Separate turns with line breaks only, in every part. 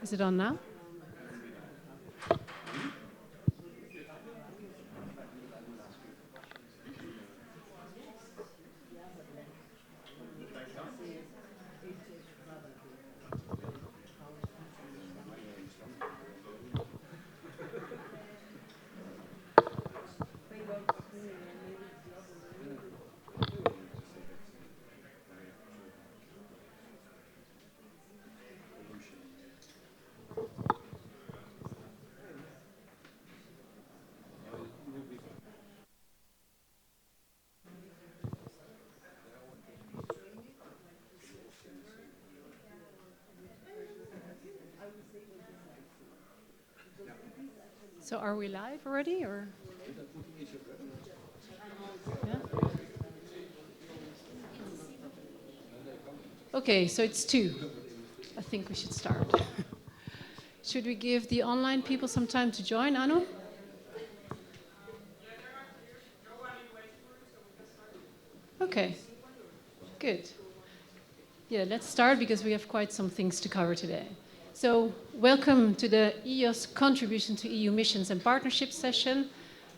Is it on now? So are we live already, or? Yeah. Okay, so it's 2. I think we should start. Should we give the online people some time to join, Anu? Okay, good. Yeah, let's start because we have quite some things to cover today. So, welcome to the EOSC Contribution to EU Missions and Partnerships session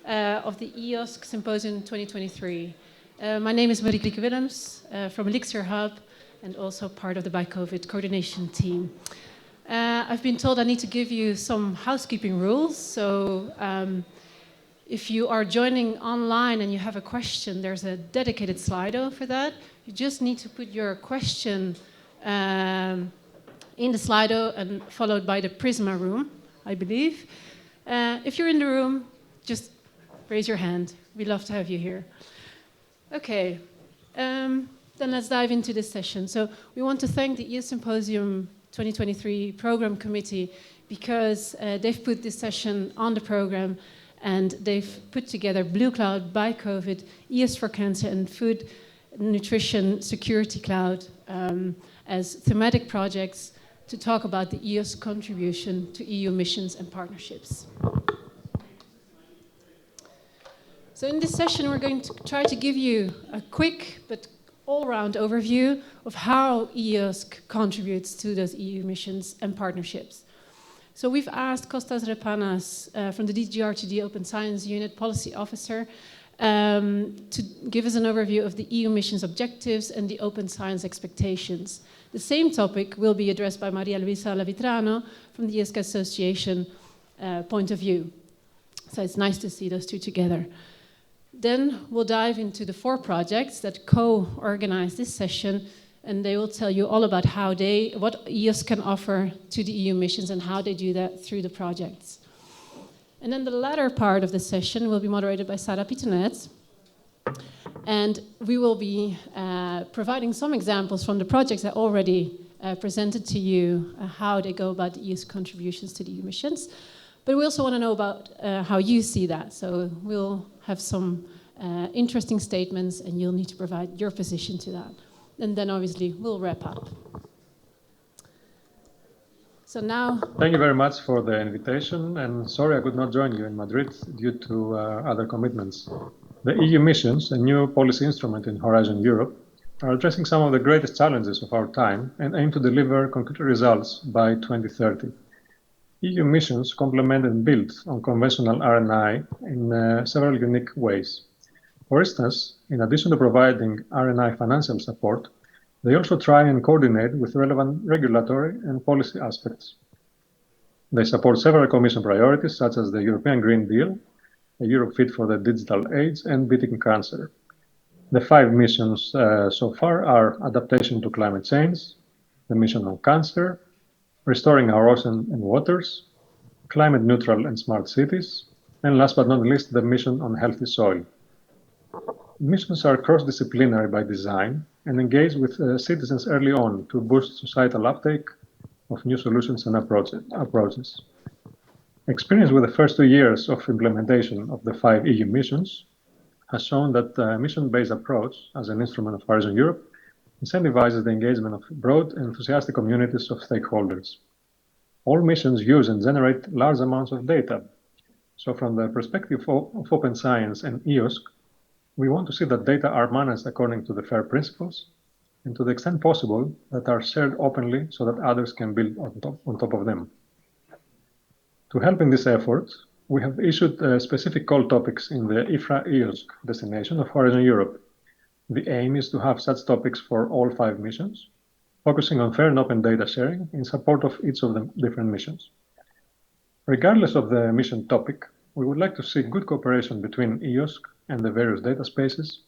of the EOSC Symposium 2023. My name is Marieke Willems from Elixir Hub and also part of the By COVID coordination team. I've been told I need to give you some housekeeping rules. So, if you are joining online and you have a question, there's a dedicated Slido for that. You just need to put your question in the Slido and followed by the Prisma room, I believe. If you're in the room, just raise your hand. We'd love to have you here. Okay, then let's dive into this session. So we want to thank the EOSC Symposium 2023 Program Committee because they've put this session on the program and they've put together Blue Cloud, By COVID, EOSC for Cancer, and Food Nutrition Security Cloud as thematic projects to talk about the EOSC contribution to EU missions and partnerships. So in this session, we're going to try to give you a quick but all-round overview of how EOSC contributes to those EU missions and partnerships. So we've asked Kostas Repanas from the DGRTD Open Science Unit Policy Officer to give us an overview of the EU missions objectives and the open science expectations. The same topic will be addressed by Maria Luisa Lavitrano from the EOSC Association point of view. So it's nice to see those two together. Then we'll dive into the 4 projects that co-organize this session, and they will tell you all about what EOSC can offer to the EU missions and how they do that through the projects. And then the latter part of the session will be moderated by Sara Pitonet, and we will be providing some examples from the projects that already presented to you, how they go about the EOSC contributions to the EU missions. But we also want to know about how you see that. So we'll have some interesting statements, and you'll need to provide your position to that. And then obviously we'll wrap up. So now...
Thank you very much for the invitation, and sorry I could not join you in Madrid due to other commitments. The EU missions, a new policy instrument in Horizon Europe, are addressing some of the greatest challenges of our time and aim to deliver concrete results by 2030. EU missions complement and build on conventional RNI in several unique ways. For instance, in addition to providing RNI financial support, they also try and coordinate with relevant regulatory and policy aspects. They support several Commission priorities, such as the European Green Deal, a Europe fit for the digital age, and beating cancer. The 5 missions so far are adaptation to climate change, the mission on cancer, restoring our ocean and waters, climate neutral and smart cities, and last but not least, the mission on healthy soil. Missions are cross-disciplinary by design and engage with citizens early on to boost societal uptake of new solutions and approaches. Experience with the first 2 years of implementation of the 5 EU missions has shown that the mission-based approach as an instrument of Horizon Europe incentivizes the engagement of broad and enthusiastic communities of stakeholders. All missions use and generate large amounts of data. So from the perspective of open science and EOSC, we want to see that data are managed according to the FAIR principles and to the extent possible that are shared openly so that others can build on top of them. To help in this effort, we have issued specific call topics in the IFRA-EOSC destination of Horizon Europe. The aim is to have such topics for all 5 missions, focusing on fair and open data sharing in support of each of the different missions. Regardless of the mission topic, we would like to see good cooperation between EOSC and the various data spaces,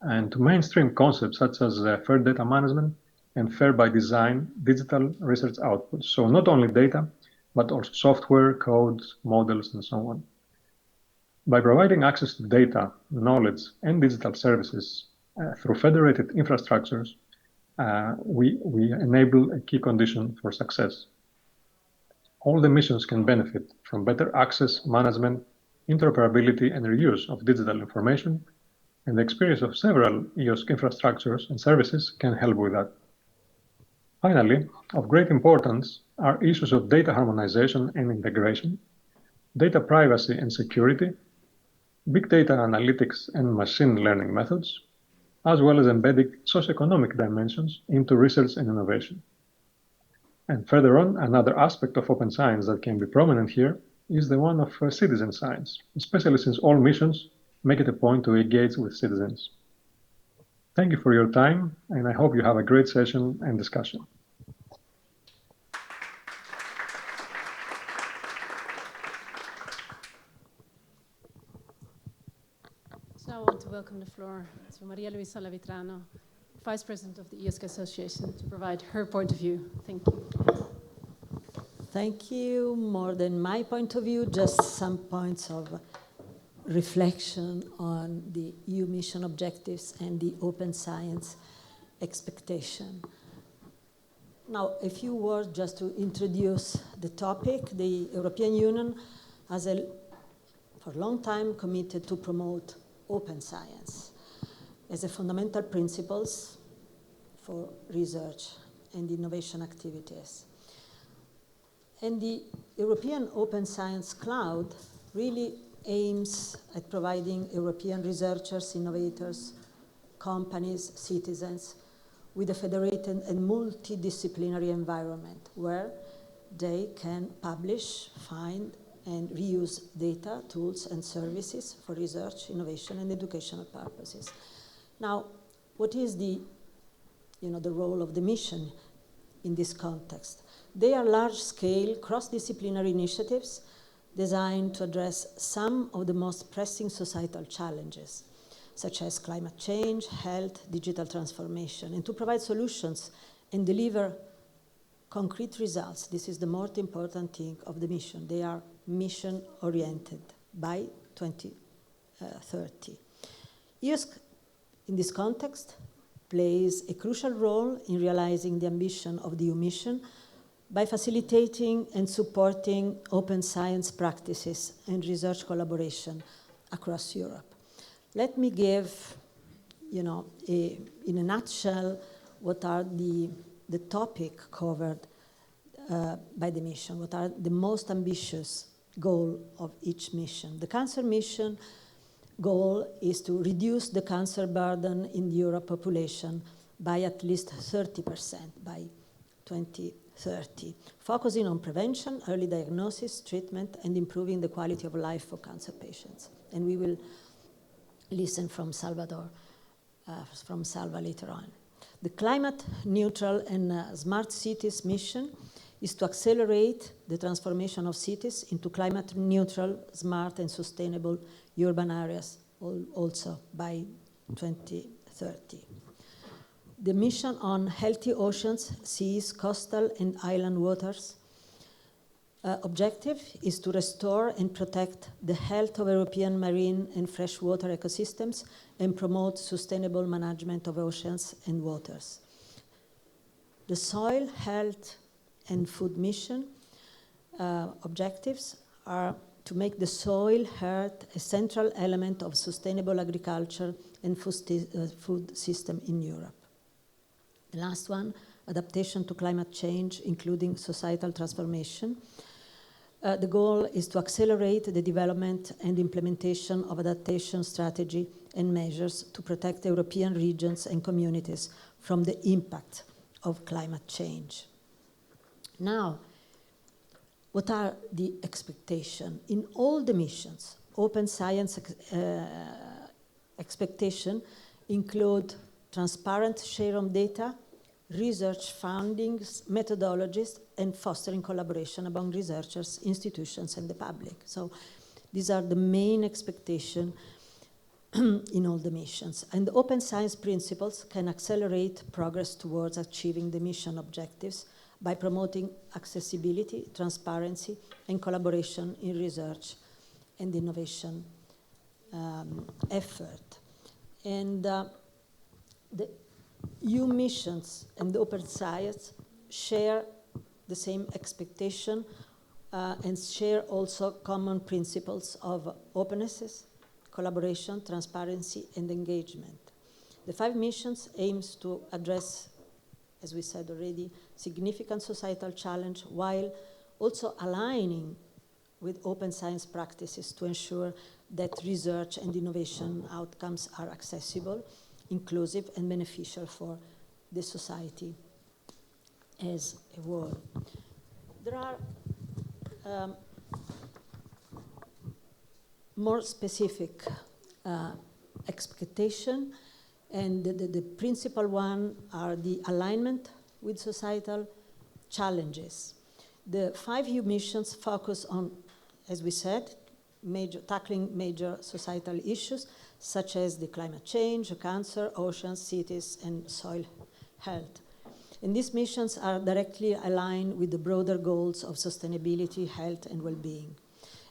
and to mainstream concepts such as fair data management and fair by design digital research outputs. So not only data, but also software, codes, models, and so on. By providing access to data, knowledge, and digital services through federated infrastructures, we enable a key condition for success. All the missions can benefit from better access, management, interoperability, and reuse of digital information, and the experience of several EOSC infrastructures and services can help with that. Finally, of great importance are issues of data harmonization and integration, data privacy and security, big data analytics and machine learning methods, as well as embedding socioeconomic dimensions into research and innovation. And further on, another aspect of open science that can be prominent here is the one of citizen science, especially since all missions make it a point to engage with citizens. Thank you for your time, and I hope you have a great session and discussion.
So I want to welcome the floor to Maria Luisa Lavitrano, Vice President of the EOSC Association, to provide her point of view. Thank you.
Thank you. More than my point of view, just some points of reflection on the EU mission objectives and the open science expectation. Now, a few words just to introduce the topic. The European Union has for a long time committed to promote open science as a fundamental principles for research and innovation activities. And the European Open Science Cloud really aims at providing European researchers, innovators, companies, citizens with a federated and multidisciplinary environment where they can publish, find, and reuse data, tools, and services for research, innovation, and educational purposes. Now, what is the role of the mission in this context? They are large-scale, cross-disciplinary initiatives designed to address some of the most pressing societal challenges, such as climate change, health, digital transformation, and to provide solutions and deliver concrete results. This is the most important thing of the mission. They are mission-oriented by 2030. EOSC, in this context, plays a crucial role in realizing the ambition of the EU mission by facilitating and supporting open science practices and research collaboration across Europe. Let me give, in a nutshell, what are the topic covered by the mission, what are the most ambitious goal of each mission. The cancer mission goal is to reduce the cancer burden in the Europe population by at least 30% by 2030, focusing on prevention, early diagnosis, treatment, and improving the quality of life for cancer patients. And we will listen from Salva later on. The climate neutral and smart cities mission is to accelerate the transformation of cities into climate neutral, smart, and sustainable urban areas also by 2030. The mission on healthy oceans, seas, coastal, and island waters objective is to restore and protect the health of European marine and freshwater ecosystems and promote sustainable management of oceans and waters. The soil, health, and food mission objectives are to make the soil, earth a central element of sustainable agriculture and food system in Europe. The last one, adaptation to climate change, including societal transformation. The goal is to accelerate the development and implementation of adaptation strategy and measures to protect European regions and communities from the impact of climate change. Now, what are the expectations? In all the missions, open science expectation include transparent share of data, research findings, methodologies, and fostering collaboration among researchers, institutions, and the public. So these are the main expectations in all the missions. And the open science principles can accelerate progress towards achieving the mission objectives by promoting accessibility, transparency, and collaboration in research and innovation effort. And the EU missions and the open science share the same expectation and share also common principles of openness, collaboration, transparency, and engagement. The 5 missions aims to address, as we said already, significant societal challenge while also aligning with open science practices to ensure that research and innovation outcomes are accessible, inclusive, and beneficial for the society as a whole. There are more specific expectation, and the principal one are the alignment with societal challenges. The 5 EU missions focus on, as we said, tackling major societal issues such as the climate change, cancer, oceans, cities, and soil health. And these missions are directly aligned with the broader goals of sustainability, health, and well-being.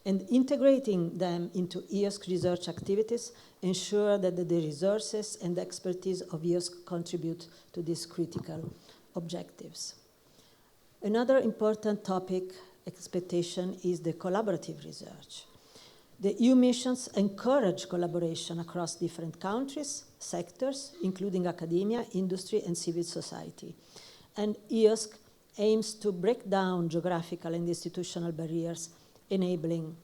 And integrating them into EOSC research activities ensure that the resources and expertise of EOSC contribute to these critical objectives. Another important topic, expectation, is the collaborative research. The EU missions encourage collaboration across different countries, sectors, including academia, industry, and civil society. And EOSC aims to break down geographical and institutional barriers, enabling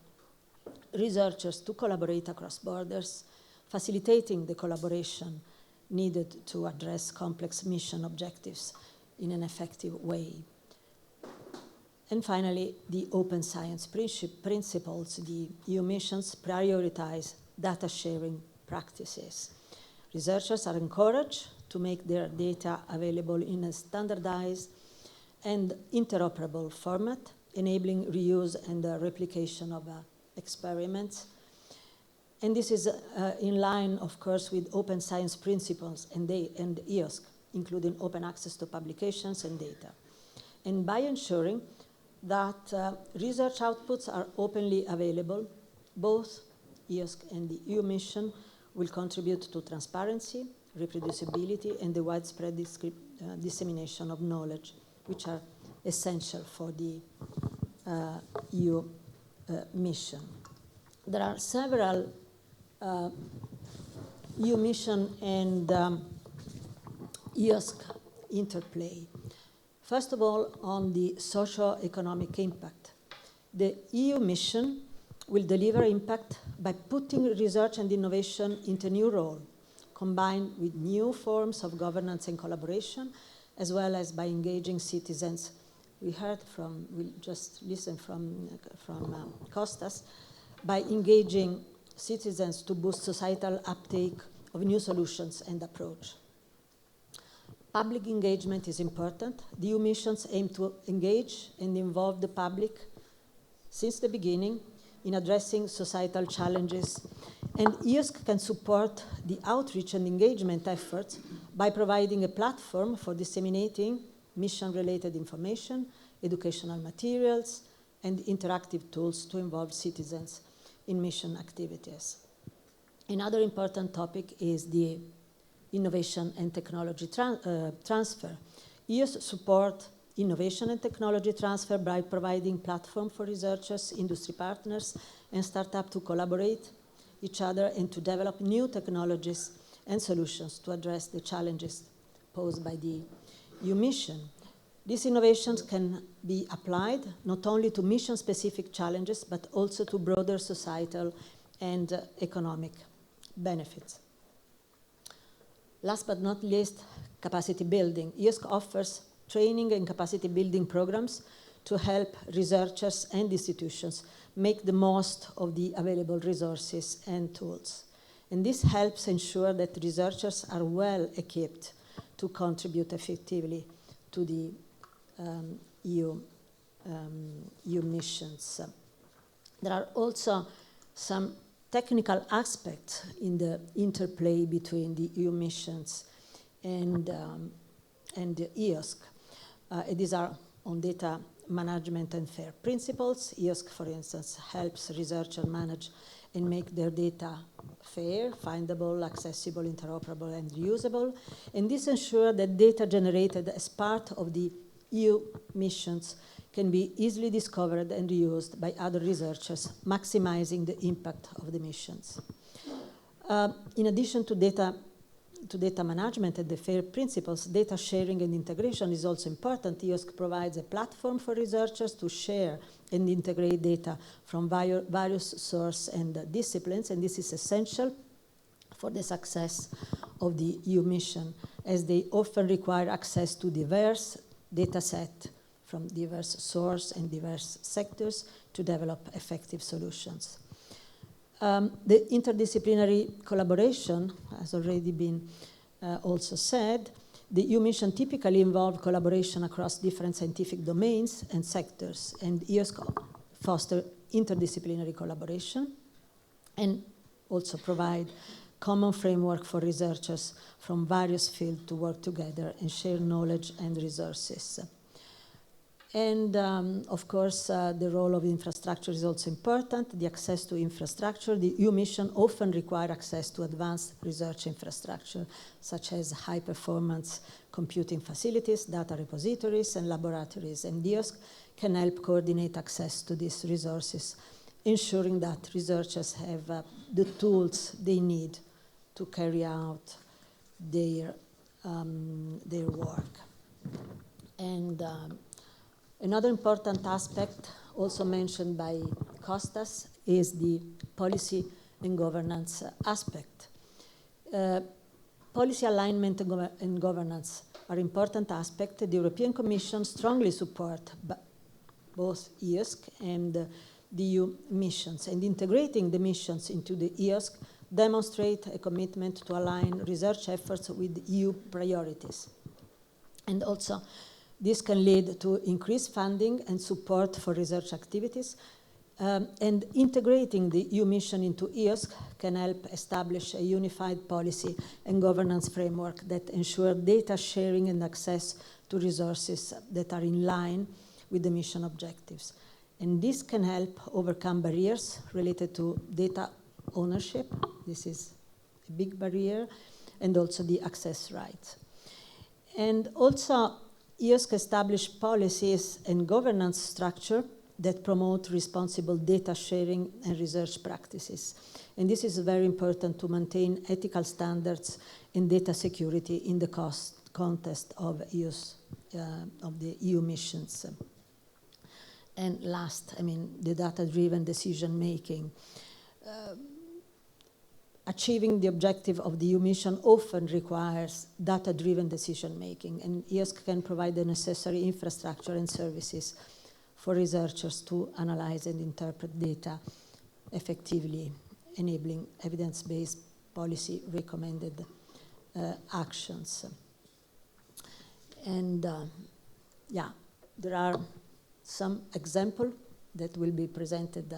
researchers to collaborate across borders, facilitating the collaboration needed to address complex mission objectives in an effective way. And finally, the open science principles. The EU missions prioritize data sharing practices. Researchers are encouraged to make their data available in a standardized and interoperable format, enabling reuse and replication of experiments. And this is in line, of course, with open science principles and EOSC, including open access to publications and data. And by ensuring that research outputs are openly available, both EOSC and the EU mission will contribute to transparency, reproducibility, and the widespread dissemination of knowledge, which are essential for the EU mission. There are several EU mission and EOSC interplay. First of all, on the socio-economic impact. The EU mission will deliver impact by putting research and innovation into a new role, combined with new forms of governance and collaboration, as well as by engaging citizens. We just listened from Kostas, by engaging citizens to boost societal uptake of new solutions and approach. Public engagement is important. The EU missions aim to engage and involve the public since the beginning in addressing societal challenges. And EOSC can support the outreach and engagement efforts by providing a platform for disseminating mission-related information, educational materials, and interactive tools to involve citizens in mission activities. Another important topic is the innovation and technology transfer. EOSC support innovation and technology transfer by providing platform for researchers, industry partners, and startups to collaborate each other and to develop new technologies and solutions to address the challenges posed by the EU mission. These innovations can be applied not only to mission-specific challenges, but also to broader societal and economic benefits. Last but not least, capacity building. EOSC offers training and capacity building programs to help researchers and institutions make the most of the available resources and tools. And this helps ensure that researchers are well equipped to contribute effectively to the EU missions. There are also some technical aspects in the interplay between the EU missions and the EOSC. These are on data management and fair principles. EOSC, for instance, helps researchers manage and make their data fair, findable, accessible, interoperable, and reusable. And this ensures that data generated as part of the EU missions can be easily discovered and reused by other researchers, maximizing the impact of the missions. In addition to data management and the FAIR principles, data sharing and integration is also important. EOSC provides a platform for researchers to share and integrate data from various sources and disciplines, and this is essential for the success of the EU mission, as they often require access to diverse data sets from diverse sources and diverse sectors to develop effective solutions. The interdisciplinary collaboration has already been also said. The EU mission typically involves collaboration across different scientific domains and sectors, and EOSC foster interdisciplinary collaboration and also provide common framework for researchers from various fields to work together and share knowledge and resources. And of course, the role of infrastructure is also important. The access to infrastructure. The EU mission often requires access to advanced research infrastructure, such as high-performance computing facilities, data repositories, and laboratories. And EOSC can help coordinate access to these resources, ensuring that researchers have the tools they need to carry out their work. And another important aspect, also mentioned by Kostas, is the policy and governance aspect. Policy alignment and governance are important aspects. The European Commission strongly supports both EOSC and the EU missions, and integrating the missions into the EOSC demonstrate a commitment to align research efforts with EU priorities. And also, this can lead to increased funding and support for research activities, and integrating the EU mission into EOSC can help establish a unified policy and governance framework that ensure data sharing and access to resources that are in line with the mission objectives. And this can help overcome barriers related to data ownership. This is a big barrier, and also the access rights. And also, EOSC established policies and governance structure that promote responsible data sharing and research practices. And this is very important to maintain ethical standards and data security in the context of the EU missions. And last, the data-driven decision-making. Achieving the objective of the EU mission often requires data-driven decision-making, and EOSC can provide the necessary infrastructure and services for researchers to analyze and interpret data effectively, enabling evidence-based policy recommended actions. And there are some examples that will be presented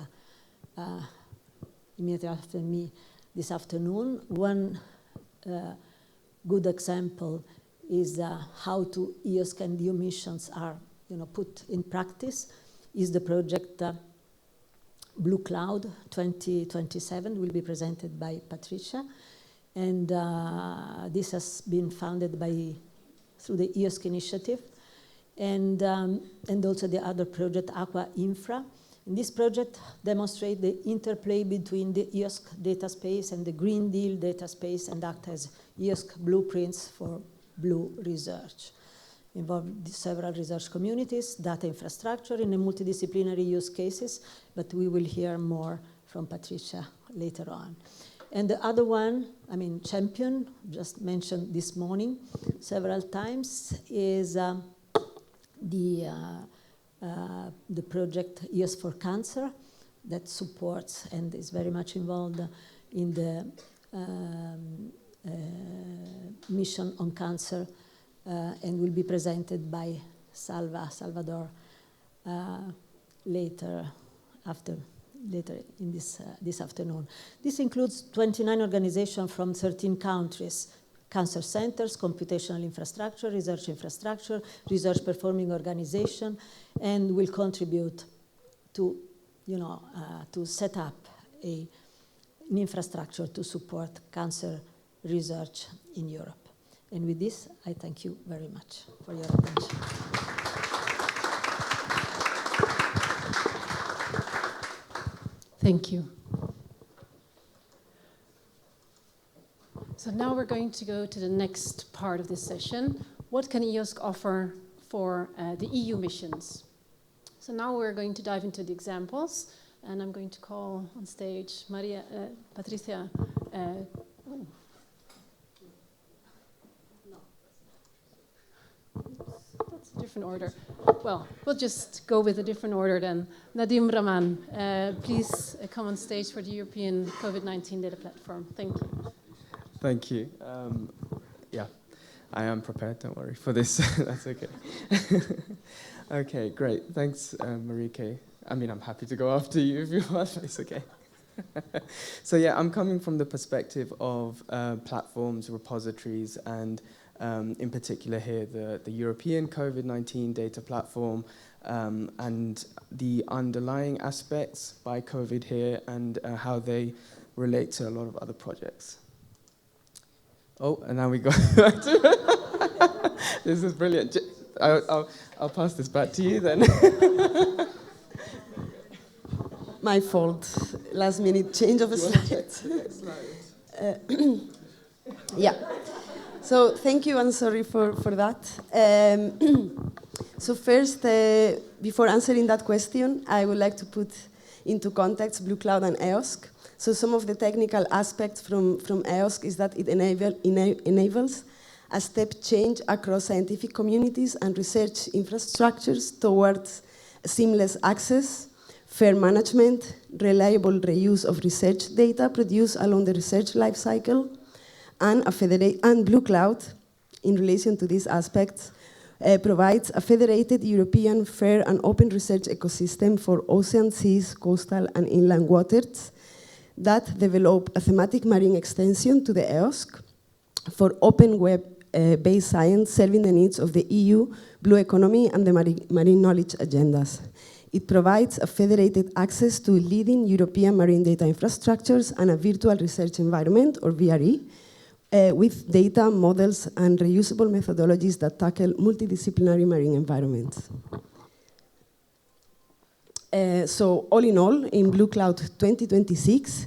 immediately after me this afternoon. One good example is how EOSC and EU missions are put in practice is the project Blue Cloud 2027 will be presented by Patricia. And this has been funded through the EOSC initiative. And also the other project, Aqua Infra. And this project demonstrates the interplay between the EOSC data space and the Green Deal data space and act as EOSC blueprints for blue research. Involved several research communities, data infrastructure in a multidisciplinary use cases, but we will hear more from Patricia later on. And the other one, Champion, just mentioned this morning several times, is the the project EOS for Cancer that supports and is very much involved in the mission on cancer and will be presented by Salvador later in this afternoon. This includes 29 organizations from 13 countries, cancer centers, computational infrastructure, research performing organization, and will contribute to, to set up an infrastructure to support cancer research in Europe. And with this, I thank you very much for your attention.
Thank you. So now we're going to go to the next part of this session. What can EOSC offer for the EU missions? So now we're going to dive into the examples, and I'm going to call on stage Patricia. That's a different order. Well, we'll just go with a different order then. Nadim Rahman, please come on stage for the European COVID-19 data platform. Thank you.
Thank you. Yeah, I am prepared, don't worry, for this. That's okay. Okay, great. Thanks, Marieke. I mean, I'm happy to go after you if you want. It's okay. So yeah, I'm coming from the perspective of platforms, repositories, and in particular here, the European COVID-19 data platform, and the underlying aspects by COVID here and how they relate to a lot of other projects. Oh, and now we go back to this is brilliant. I'll pass this back to you then.
My fault. Last minute change of a slide. Yeah. So thank you and sorry for that. So first, before answering that question, I would like to put into context Blue Cloud and EOSC. So some of the technical aspects from EOSC is that it enables a step change across scientific communities and research infrastructures towards seamless access, fair management, reliable reuse of research data produced along the research life cycle, and Blue Cloud, in relation to these aspects, provides a federated European fair and open research ecosystem for ocean, seas, coastal, and inland waters that develop a thematic marine extension to the EOSC for open web-based science serving the needs of the EU, blue economy, and the marine knowledge agendas. It provides a federated access to leading European marine data infrastructures and a virtual research environment, or VRE, with data, models, and reusable methodologies that tackle multidisciplinary marine environments. So all in all, in Blue Cloud 2026,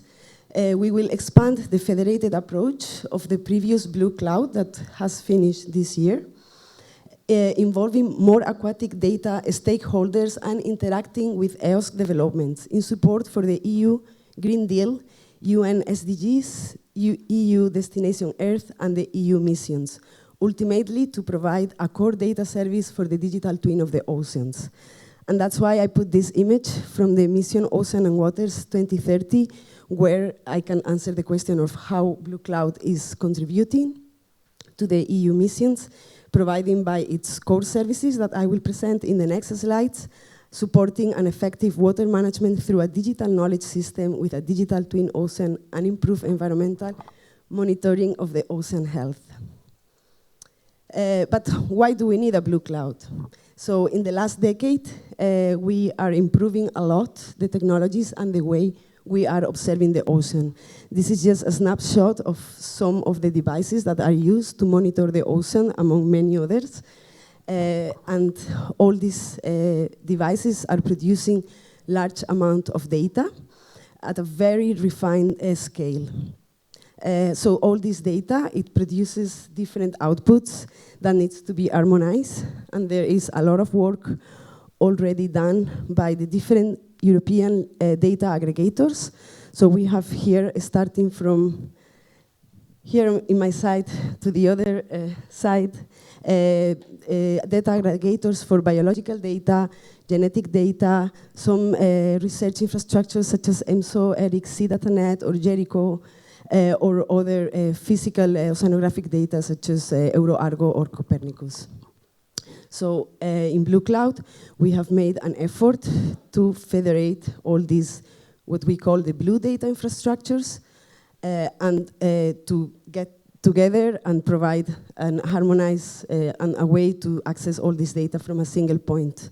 we will expand the federated approach of the previous Blue Cloud that has finished this year, involving more aquatic data stakeholders and interacting with EOSC developments in support for the EU Green Deal, UN SDGs, EU Destination Earth, and the EU missions, ultimately to provide a core data service for the digital twin of the oceans. And that's why I put this image from the mission Ocean and Waters 2030, where I can answer the question of how Blue Cloud is contributing to the EU missions, providing by its core services that I will present in the next slides, supporting an effective water management through a digital knowledge system with a digital twin ocean and improved environmental monitoring of the ocean health. But why do we need a Blue Cloud? So in the last decade, we are improving a lot the technologies and the way we are observing the ocean. This is just a snapshot of some of the devices that are used to monitor the ocean, among many others. And all these devices are producing large amount of data at a very refined scale. So all this data, it produces different outputs that needs to be harmonized, and there is a lot of work already done by the different European data aggregators. So we have here, starting from here in my side, to the other side, data aggregators for biological data, genetic data, some research infrastructures such as EMSO, ERIC, DataNet, or Jericho, or other physical oceanographic data such as EuroArgo or Copernicus. So in Blue Cloud, we have made an effort to federate all these, what we call the blue data infrastructures, and to get together and provide and harmonize and a way to access all this data from a single point.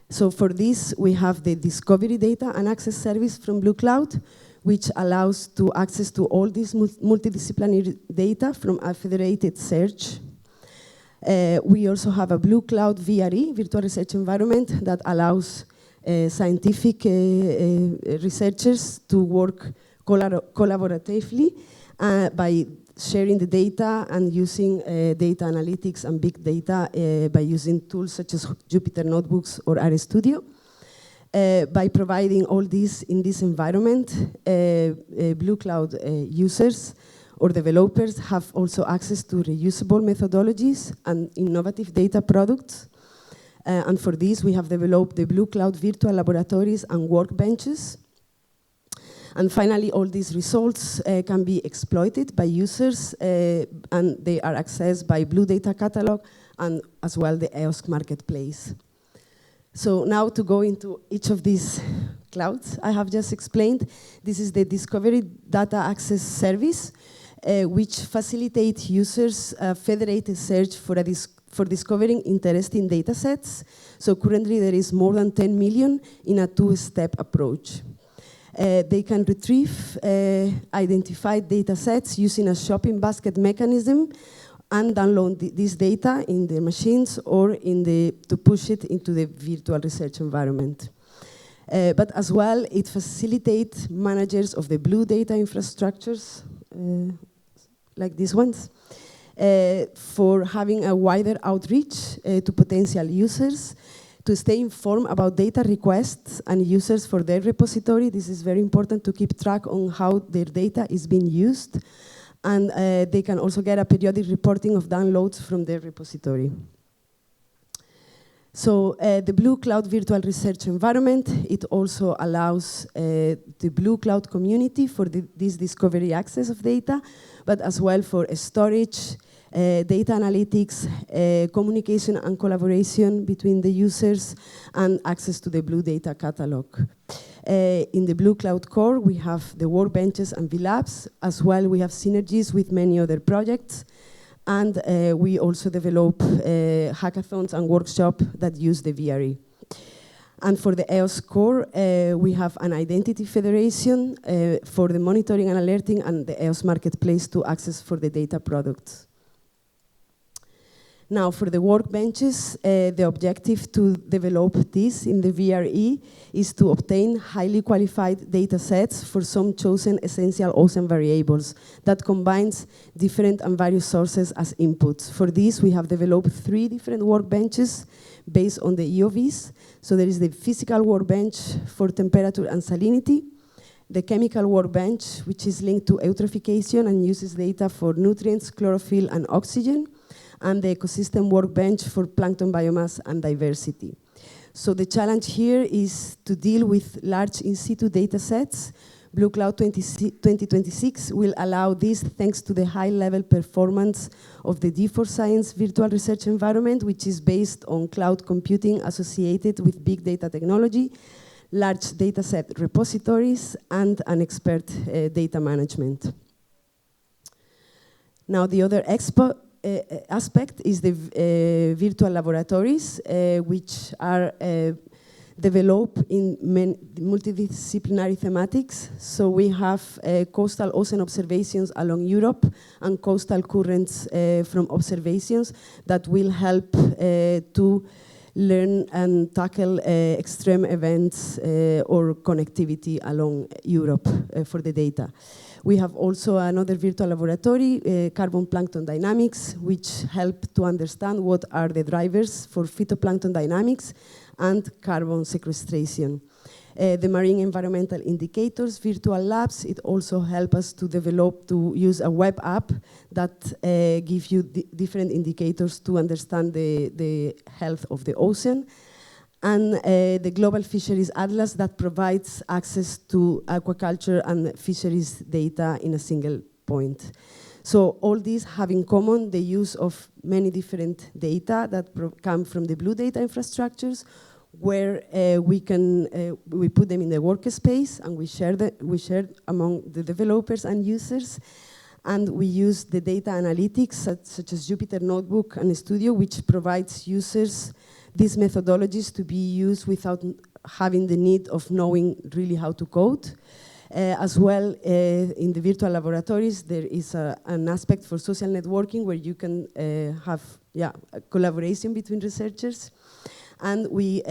So for this, we have the Discovery Data and Access Service from Blue Cloud, which allows to access to all this multidisciplinary data from a federated search. We also have a Blue Cloud VRE, Virtual Research Environment, that allows scientific researchers to work collaboratively by sharing the data and using data analytics and big data by using tools such as Jupyter Notebooks or RStudio. By providing all this in this environment, Blue Cloud users or developers have also access to reusable methodologies and innovative data products. And for this, we have developed the Blue Cloud virtual laboratories and workbenches. And finally, all these results can be exploited by users, and they are accessed by Blue Data Catalog and as well the EOSC Marketplace. So now to go into each of these clouds I have just explained, this is the Discovery Data Access Service, which facilitates users federated search for discovering interesting data sets. So currently there is more than 10 million in a two-step approach. They can retrieve identified data sets using a shopping basket mechanism and download this data in their machines or to push it into the virtual research environment. But as well, it facilitates managers of the blue data infrastructures, like these ones, for having a wider outreach to potential users, to stay informed about data requests and users for their repository. This is very important to keep track on how their data is being used. And they can also get a periodic reporting of downloads from their repository. So the Blue Cloud Virtual Research Environment, it also allows the Blue Cloud community for this discovery access of data, but as well for storage, data analytics, communication and collaboration between the users, and access to the Blue Data Catalog. In the Blue Cloud Core, we have the workbenches and VLabs. As well, we have synergies with many other projects. And we also develop hackathons and workshops that use the VRE. And for the EOS Core, we have an identity federation for the monitoring and alerting, and the EOS Marketplace to access for the data products. Now, for the workbenches, the objective to develop this in the VRE is to obtain highly qualified data sets for some chosen essential ocean variables that combines different and various sources as inputs. For this, we have developed 3 different workbenches based on the EOVs. So there is the physical workbench for temperature and salinity, the chemical workbench, which is linked to eutrophication and uses data for nutrients, chlorophyll, and oxygen, and the ecosystem workbench for plankton biomass and diversity. So the challenge here is to deal with large in situ data sets. Blue Cloud 2026 will allow this thanks to the high level performance of the D4Science virtual research environment, which is based on cloud computing associated with big data technology, large data set repositories, and an expert data management. Now the other aspect is the virtual laboratories, which are developed in multidisciplinary thematics. So we have coastal ocean observations along Europe and coastal currents from observations that will help to learn and tackle extreme events or connectivity along Europe for the data. We have also another virtual laboratory, carbon plankton dynamics, which help to understand what are the drivers for phytoplankton dynamics and carbon sequestration. the marine environmental indicators, virtual labs. It also helps us to use a web app that gives you different indicators to understand the health of the ocean. And the Global Fisheries Atlas that provides access to aquaculture and fisheries data in a single point. So all these have in common the use of many different data that come from the Blue data infrastructures, where we put them in the workspace and we share among the developers and users. And we use the data analytics such as Jupyter Notebook and Studio, which provides users these methodologies to be used without having the need of knowing really how to code. As well, in the virtual laboratories, there is an aspect for social networking where you can have a collaboration between researchers. And we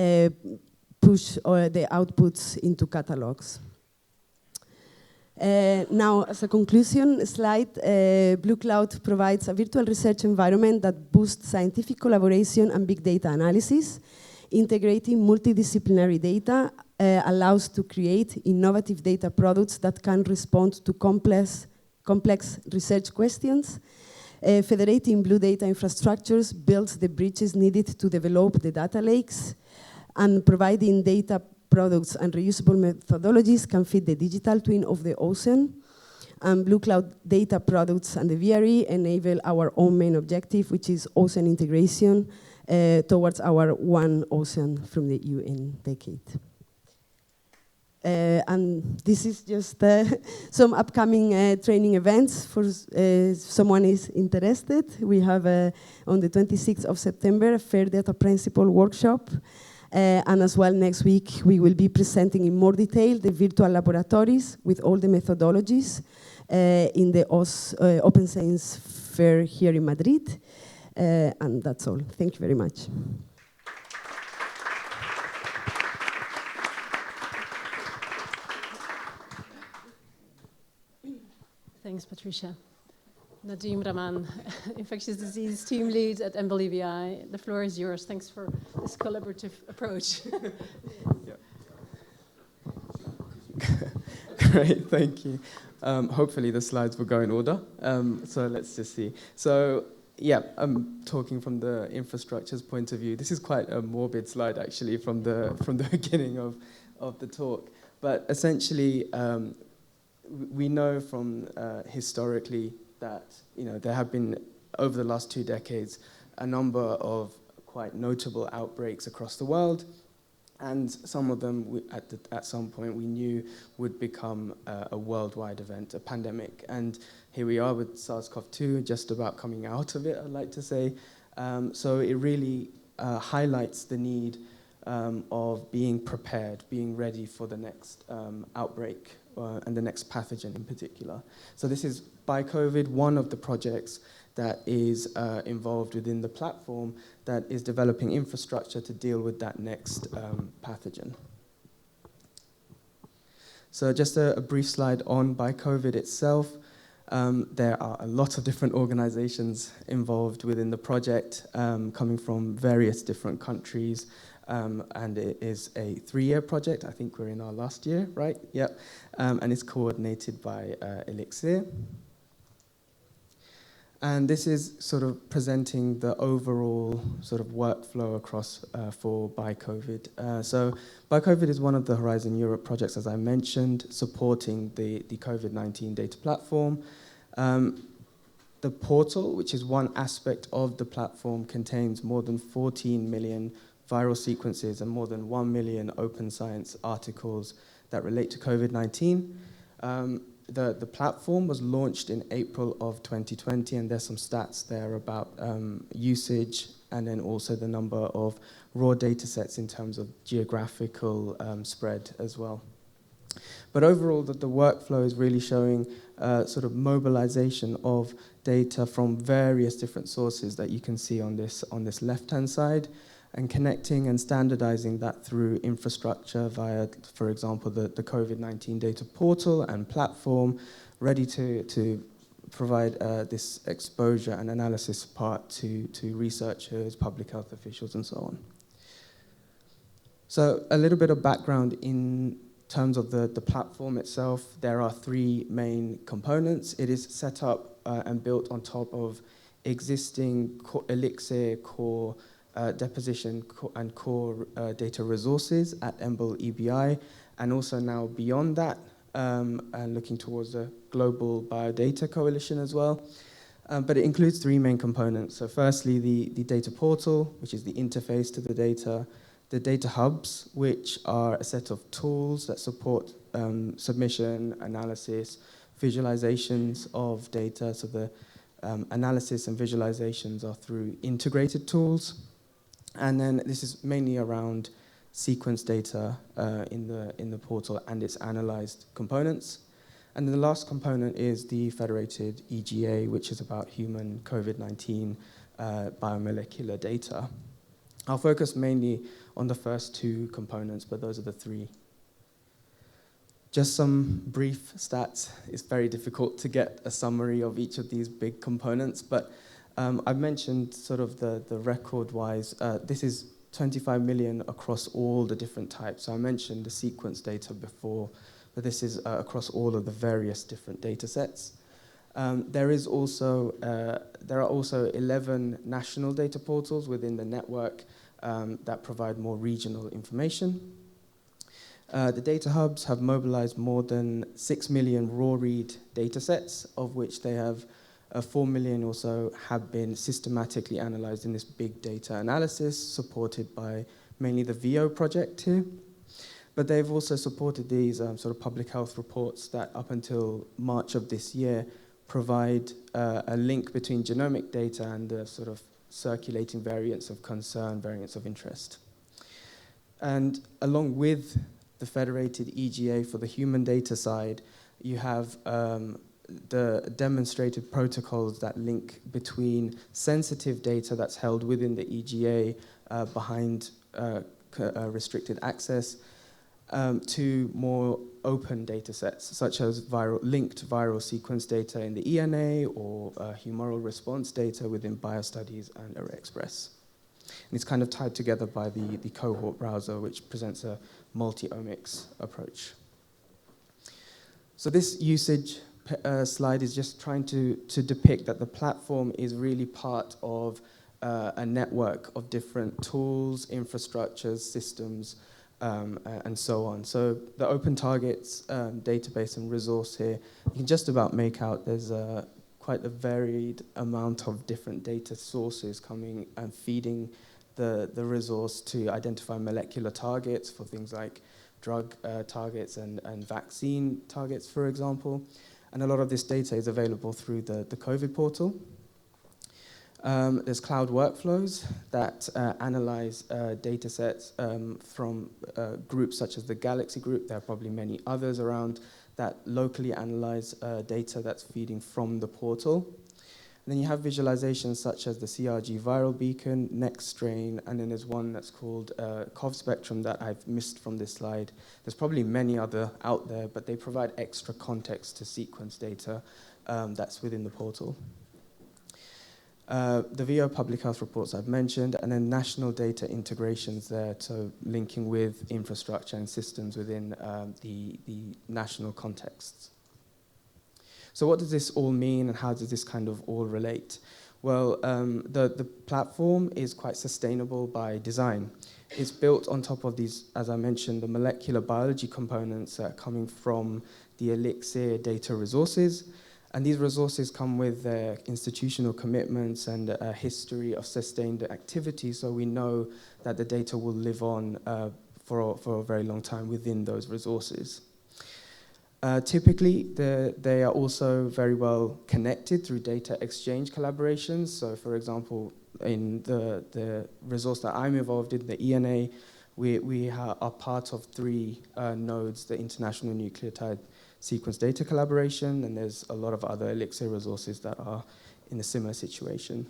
push the outputs into catalogs. Now, as a conclusion slide, Blue Cloud provides a virtual research environment that boosts scientific collaboration and big data analysis. Integrating multidisciplinary data allows to create innovative data products that can respond to complex research questions. Federating Blue data infrastructures builds the bridges needed to develop the data lakes, and providing data products and reusable methodologies can fit the digital twin of the ocean. And Blue Cloud data products and the VRE enable our own main objective, which is ocean integration towards our one ocean from the UN decade. And this is just some upcoming training events for someone is interested. We have on the 26th of September a Fair Data Principle workshop. And as well, next week, we will be presenting in more detail the virtual laboratories with all the methodologies in the Open Science Fair here in Madrid. And that's all. Thank you very much.
Thanks, Patricia. Nadim Rahman, infectious disease team lead at MBLEVI. The floor is yours. Thanks for this collaborative approach.
Great, thank you. Hopefully the slides will go in order. So let's just see. So yeah, I'm talking from the infrastructure's point of view. This is quite a morbid slide actually from the beginning of the talk. But essentially, we know from historically that there have been, over the last 2 decades, a number of quite notable outbreaks across the world, and some of them at some point we knew would become a worldwide event, a pandemic. And here we are with SARS-CoV-2, just about coming out of it, I'd like to say. So it really highlights the need of being prepared, being ready for the next outbreak and the next pathogen in particular. So this is BiCovid, one of the projects that is involved within the platform that is developing infrastructure to deal with that next pathogen. So just a brief slide on BiCovid itself. There are a lot of different organizations involved within the project, coming from various different countries. And it is a 3-year project. I think we're in our last year, right? Yep. And it's coordinated by Elixir. And this is sort of presenting the overall sort of workflow across for BiCovid. So BiCovid is one of the Horizon Europe projects, as I mentioned, supporting the COVID-19 data platform. The portal, which is one aspect of the platform, contains more than 14 million viral sequences and more than 1 million open science articles that relate to COVID-19. The platform was launched in April of 2020, and there's some stats there about usage and then also the number of raw data sets in terms of geographical spread as well. But overall, the workflow is really showing sort of mobilization of data from various different sources that you can see on this left-hand side, and connecting and standardizing that through infrastructure via, for example, the COVID-19 data portal and platform, ready to provide this exposure and analysis part to researchers, public health officials, and so on. So a little bit of background in terms of the platform itself. There are three main components. It is set up and built on top of existing Elixir core deposition and core data resources at EMBL EBI, and also now beyond that, and looking towards the Global Biodata Coalition as well. But it includes three main components. So firstly, the data portal, which is the interface to the data hubs, which are a set of tools that support submission, analysis, visualizations of data. So the analysis and visualizations are through integrated tools. And then this is mainly around sequence data in the portal and its analyzed components. And then the last component is the federated EGA, which is about human COVID-19 biomolecular data. I'll focus mainly on the first two components, but those are the three. Just some brief stats. It's very difficult to get a summary of each of these big components, but I've mentioned sort of the record-wise. This is 25 million across all the different types. So I mentioned the sequence data before, but this is across all of the various different data sets. There are also 11 national data portals within the network that provide more regional information. The data hubs have mobilized more than 6 million raw read data sets, of which they have 4 million or so have been systematically analyzed in this big data analysis, supported by mainly the VO project here. But they've also supported these sort of public health reports that up until March of this year provide a link between genomic data and the sort of circulating variants of concern, variants of interest. And along with the federated EGA for the human data side, you have the demonstrated protocols that link between sensitive data that's held within the EGA behind restricted access to more open data sets, such as linked viral sequence data in the ENA or humoral response data within BioStudies and EREXpress. And it's kind of tied together by the cohort browser, which presents a multi-omics approach. So this usage slide is just trying to depict that the platform is really part of a network of different tools, infrastructures, systems, and so on. So the open targets database and resource here, you can just about make out there's quite a varied amount of different data sources coming and feeding the resource to identify molecular targets for things like drug targets and vaccine targets, for example. And a lot of this data is available through the COVID portal. There's cloud workflows that analyze data sets from groups such as the Galaxy group. There are probably many others around that locally analyze data that's feeding from the portal. And then you have visualizations such as the CRG viral beacon, next strain, and then there's one that's called COV spectrum that I've missed from this slide. There's probably many other out there, but they provide extra context to sequence data that's within the portal. The VO public health reports I've mentioned, and then national data integrations there, so linking with infrastructure and systems within the national contexts. So what does this all mean, and how does this kind of all relate? Well, the platform is quite sustainable by design. It's built on top of these, as I mentioned, the molecular biology components coming from the Elixir data resources. And these resources come with institutional commitments and a history of sustained activity, so we know that the data will live on for a very long time within those resources. Typically, they are also very well connected through data exchange collaborations. So, for example, in the resource that I'm involved in, the ENA, we are part of 3 nodes, the International Nucleotide Sequence Data Collaboration, and there's a lot of other Elixir resources that are in a similar situation.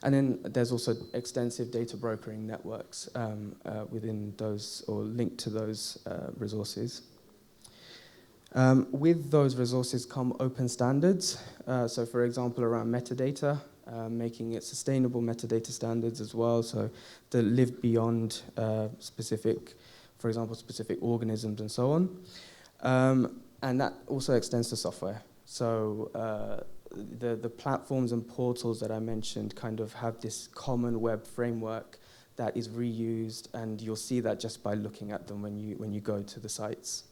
And then there's also extensive data brokering networks within those, or linked to those resources. With those resources come open standards. So for example, around metadata, making it sustainable metadata standards as well, so that live beyond specific, for example, specific organisms and so on. And that also extends to software. So the platforms and portals that I mentioned kind of have this common web framework that is reused, and you'll see that just by looking at them when you go to the sites.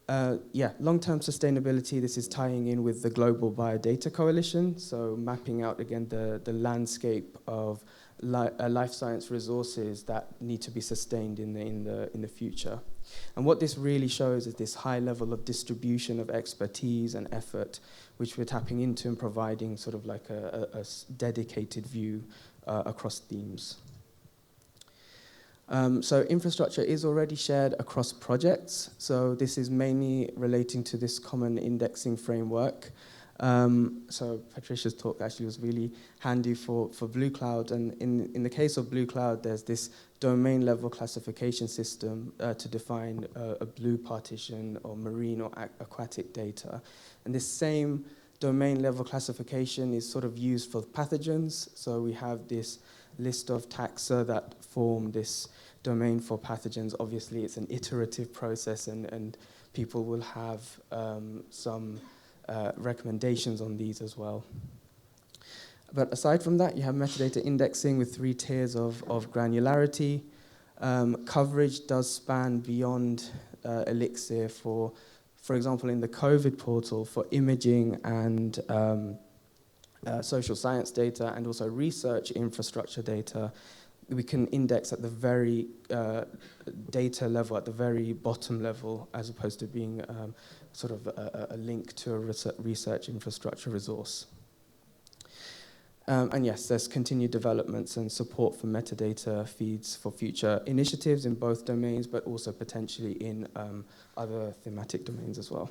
Long-term sustainability, this is tying in with the Global Biodata Coalition, so mapping out again the landscape of life science resources that need to be sustained in the future. And what this really shows is this high level of distribution of expertise and effort, which we're tapping into and providing sort of like a dedicated view across themes. So infrastructure is already shared across projects. So this is mainly relating to this common indexing framework. So Patricia's talk actually was really handy for Blue Cloud. And in the case of Blue Cloud, there's this domain level classification system to define a blue partition or marine or aquatic data. And this same domain level classification is sort of used for pathogens. So we have this list of taxa that form this domain for pathogens. Obviously, it's an iterative process, and people will have some recommendations on these as well. But aside from that, you have metadata indexing with 3 tiers of granularity. Coverage does span beyond Elixir for example, in the COVID portal for imaging and social science data and also research infrastructure data. We can index at the very data level, at the very bottom level, as opposed to being sort of a link to a research infrastructure resource. And yes, there's continued developments and support for metadata feeds for future initiatives in both domains, but also potentially in other thematic domains as well.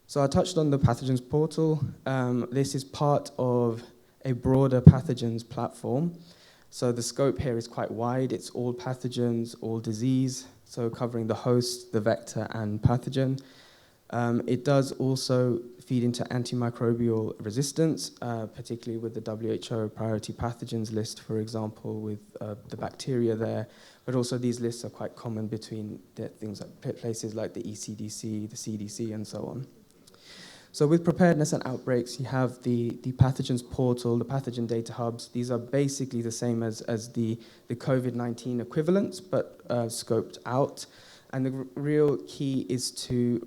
So I touched on the pathogens portal. This is part of a broader pathogens platform. So the scope here is quite wide. It's all pathogens, all disease, so covering the host, the vector, and pathogen. It does also feed into antimicrobial resistance, particularly with the WHO priority pathogens list, for example, with the bacteria there. But also these lists are quite common between the things like places like the ECDC, the CDC, and so on. So with preparedness and outbreaks, you have the pathogens portal, the pathogen data hubs. These are basically the same as the COVID-19 equivalents, but scoped out. And the real key is to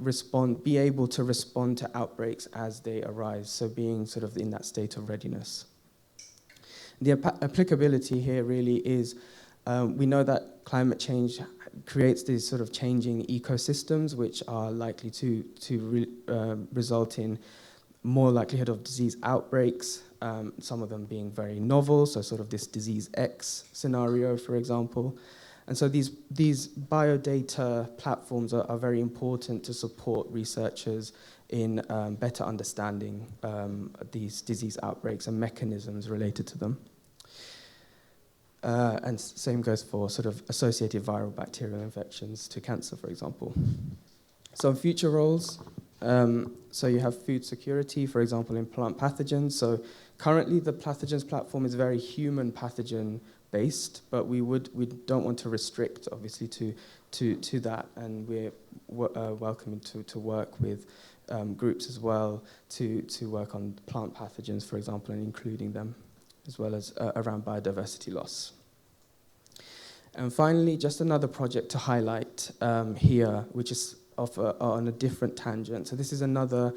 be able to respond to outbreaks as they arise, so being sort of in that state of readiness. The applicability here really is, we know that climate change creates these sort of changing ecosystems, which are likely to result in more likelihood of disease outbreaks, some of them being very novel, so sort of this disease X scenario, for example. And so these biodata platforms are very important to support researchers in better understanding these disease outbreaks and mechanisms related to them. And same goes for sort of associated viral bacterial infections to cancer, for example. So future roles, so you have food security, for example, in plant pathogens. So currently the pathogens platform is very human pathogen based, but we don't want to restrict, obviously, to that, and we're welcoming to work with groups as well to work on plant pathogens, for example, and including them, as well as around biodiversity loss. And finally, just another project to highlight here, which is on a different tangent. So this is another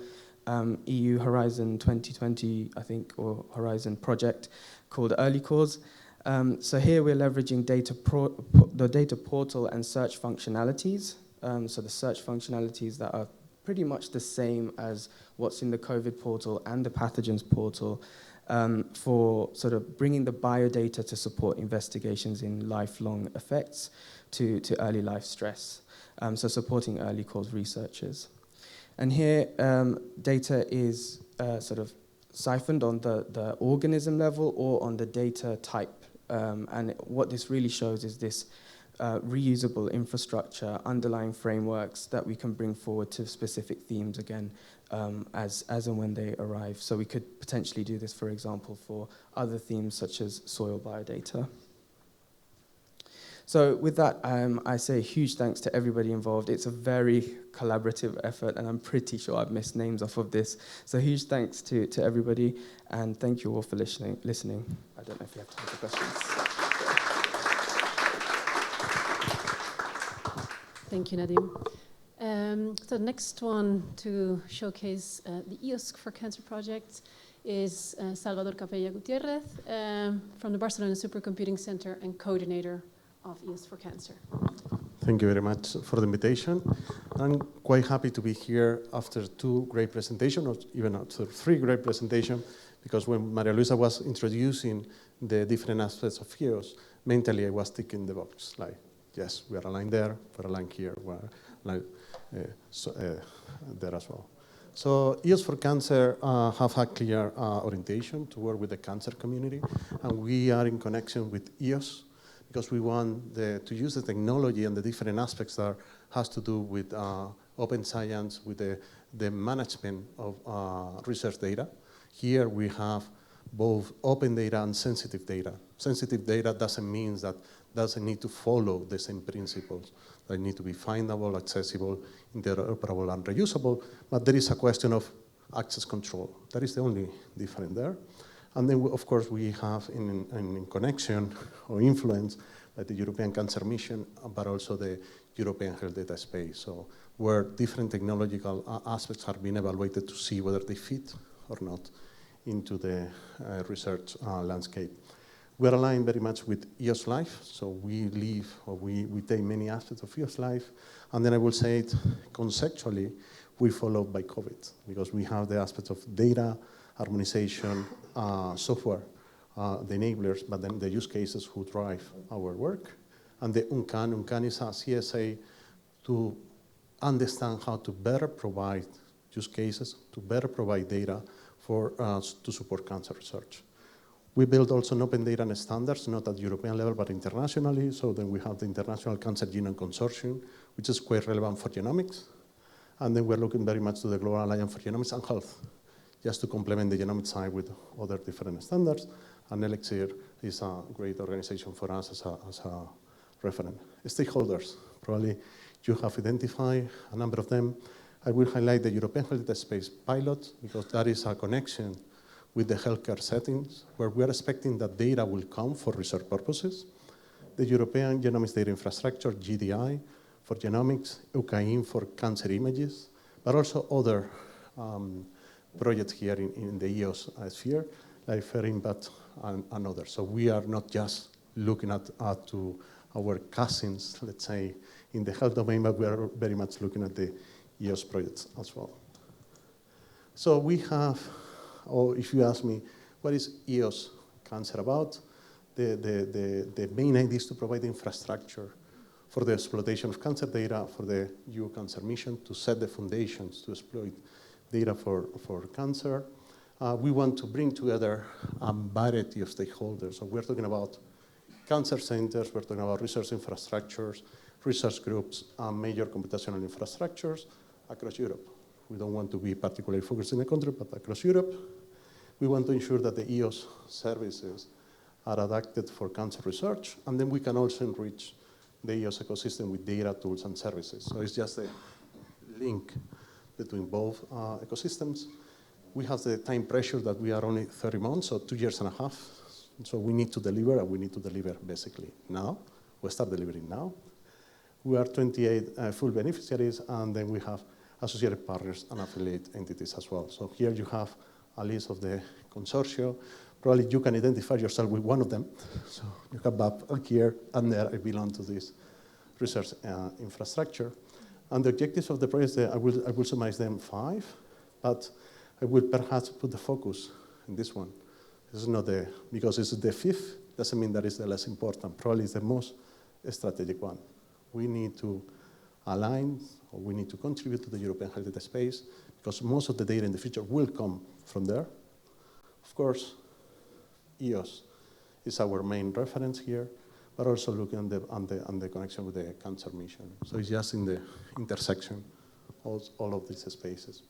EU Horizon 2020, I think, or Horizon project called Early Cause. So here we're leveraging the data portal and search functionalities. So the search functionalities that are pretty much the same as what's in the COVID portal and the pathogens portal for sort of bringing the biodata to support investigations in lifelong effects to early life stress. So supporting early cause researchers. And here data is sort of siphoned on the organism level or on the data type. And what this really shows is this reusable infrastructure, underlying frameworks that we can bring forward to specific themes again as and when they arrive. So we could potentially do this, for example, for other themes such as soil biodata. So with that, I say huge thanks to everybody involved. It's a very collaborative effort, and I'm pretty sure I've missed names off of this. So huge thanks to everybody, and thank you all for listening. I don't know if you have time for questions.
Thank you, Nadim. So the next one to showcase the EOSC for Cancer project is Salvador Capella Gutierrez from the Barcelona Supercomputing Center and coordinator of EOSC for Cancer.
Thank you very much for the invitation. I'm quite happy to be here after 2 great presentations, or even after 3 great presentations, because when Maria Luisa was introducing the different aspects of EOS, mentally I was ticking the box, like, yes, we are aligned there, we're aligned here, we're aligned there as well. So EOS for Cancer have a clear orientation to work with the cancer community, and we are in connection with EOS because we want to use the technology and the different aspects that has to do with open science, with the management of research data. Here we have both open data and sensitive data. Sensitive data doesn't mean that doesn't need to follow the same principles. They need to be findable, accessible, interoperable, and reusable, but there is a question of access control. That is the only difference there. And then, of course, we have in connection or influence like the European Cancer Mission, but also the European Health Data Space, so where different technological aspects are being evaluated to see whether they fit or not into the research landscape. We are aligned very much with EOS Life, so we take many aspects of EOS Life, and then I will say it conceptually, we followed by COVID, because we have the aspects of data, harmonization, software, the enablers, but then the use cases who drive our work, and the UNCAN. UNCAN is a CSA to understand how to better provide use cases, to better provide data to support cancer research. We build also an open data and standards, not at European level, but internationally. So then we have the International Cancer Genome Consortium, which is quite relevant for genomics. And then we're looking very much to the Global Alliance for Genomics and Health, just to complement the genomic side with other different standards. And Elixir is a great organization for us as a referent. Stakeholders, probably you have identified a number of them. I will highlight the European Health Data Space pilot, because that is a connection with the healthcare settings, where we are expecting that data will come for research purposes. The European Genomics Data Infrastructure, GDI, for genomics, EUCAIN for cancer images, but also other projects here in the EOS sphere, like Fair Impact and others. So we are not just looking to our cousins, let's say, in the health domain, but we are very much looking at the EOS projects as well. So we have, or if you ask me, what is EOS Cancer about? The main idea is to provide infrastructure for the exploitation of cancer data for the EU Cancer Mission to set the foundations to exploit data for cancer. We want to bring together a variety of stakeholders. So we're talking about cancer centers, we're talking about research infrastructures, research groups, and major computational infrastructures across Europe. We don't want to be particularly focused in a country, but across Europe. We want to ensure that the EOS services are adapted for cancer research, and then we can also enrich the EOS ecosystem with data, tools, and services. So it's just a link between both ecosystems. We have the time pressure that we are only 30 months, so 2.5 years. So we need to deliver, and we need to deliver basically now. We'll start delivering now. We are 28 full beneficiaries, and then we have associated partners and affiliate entities as well. So here you have a list of the consortia. Probably you can identify yourself with one of them. So you have up here and there, I belong to this research infrastructure. And the objectives of the project, I will summarize them 5, but I will perhaps put the focus in this one. This is not because it's the 5th, doesn't mean that it's the less important. Probably it's the most strategic one. We need to align, or we need to contribute to the European Health Data Space, because most of the data in the future will come from there. Of course, EOS is our main reference here, but also looking on the connection with the cancer mission. So it's just in the intersection of all of these spaces.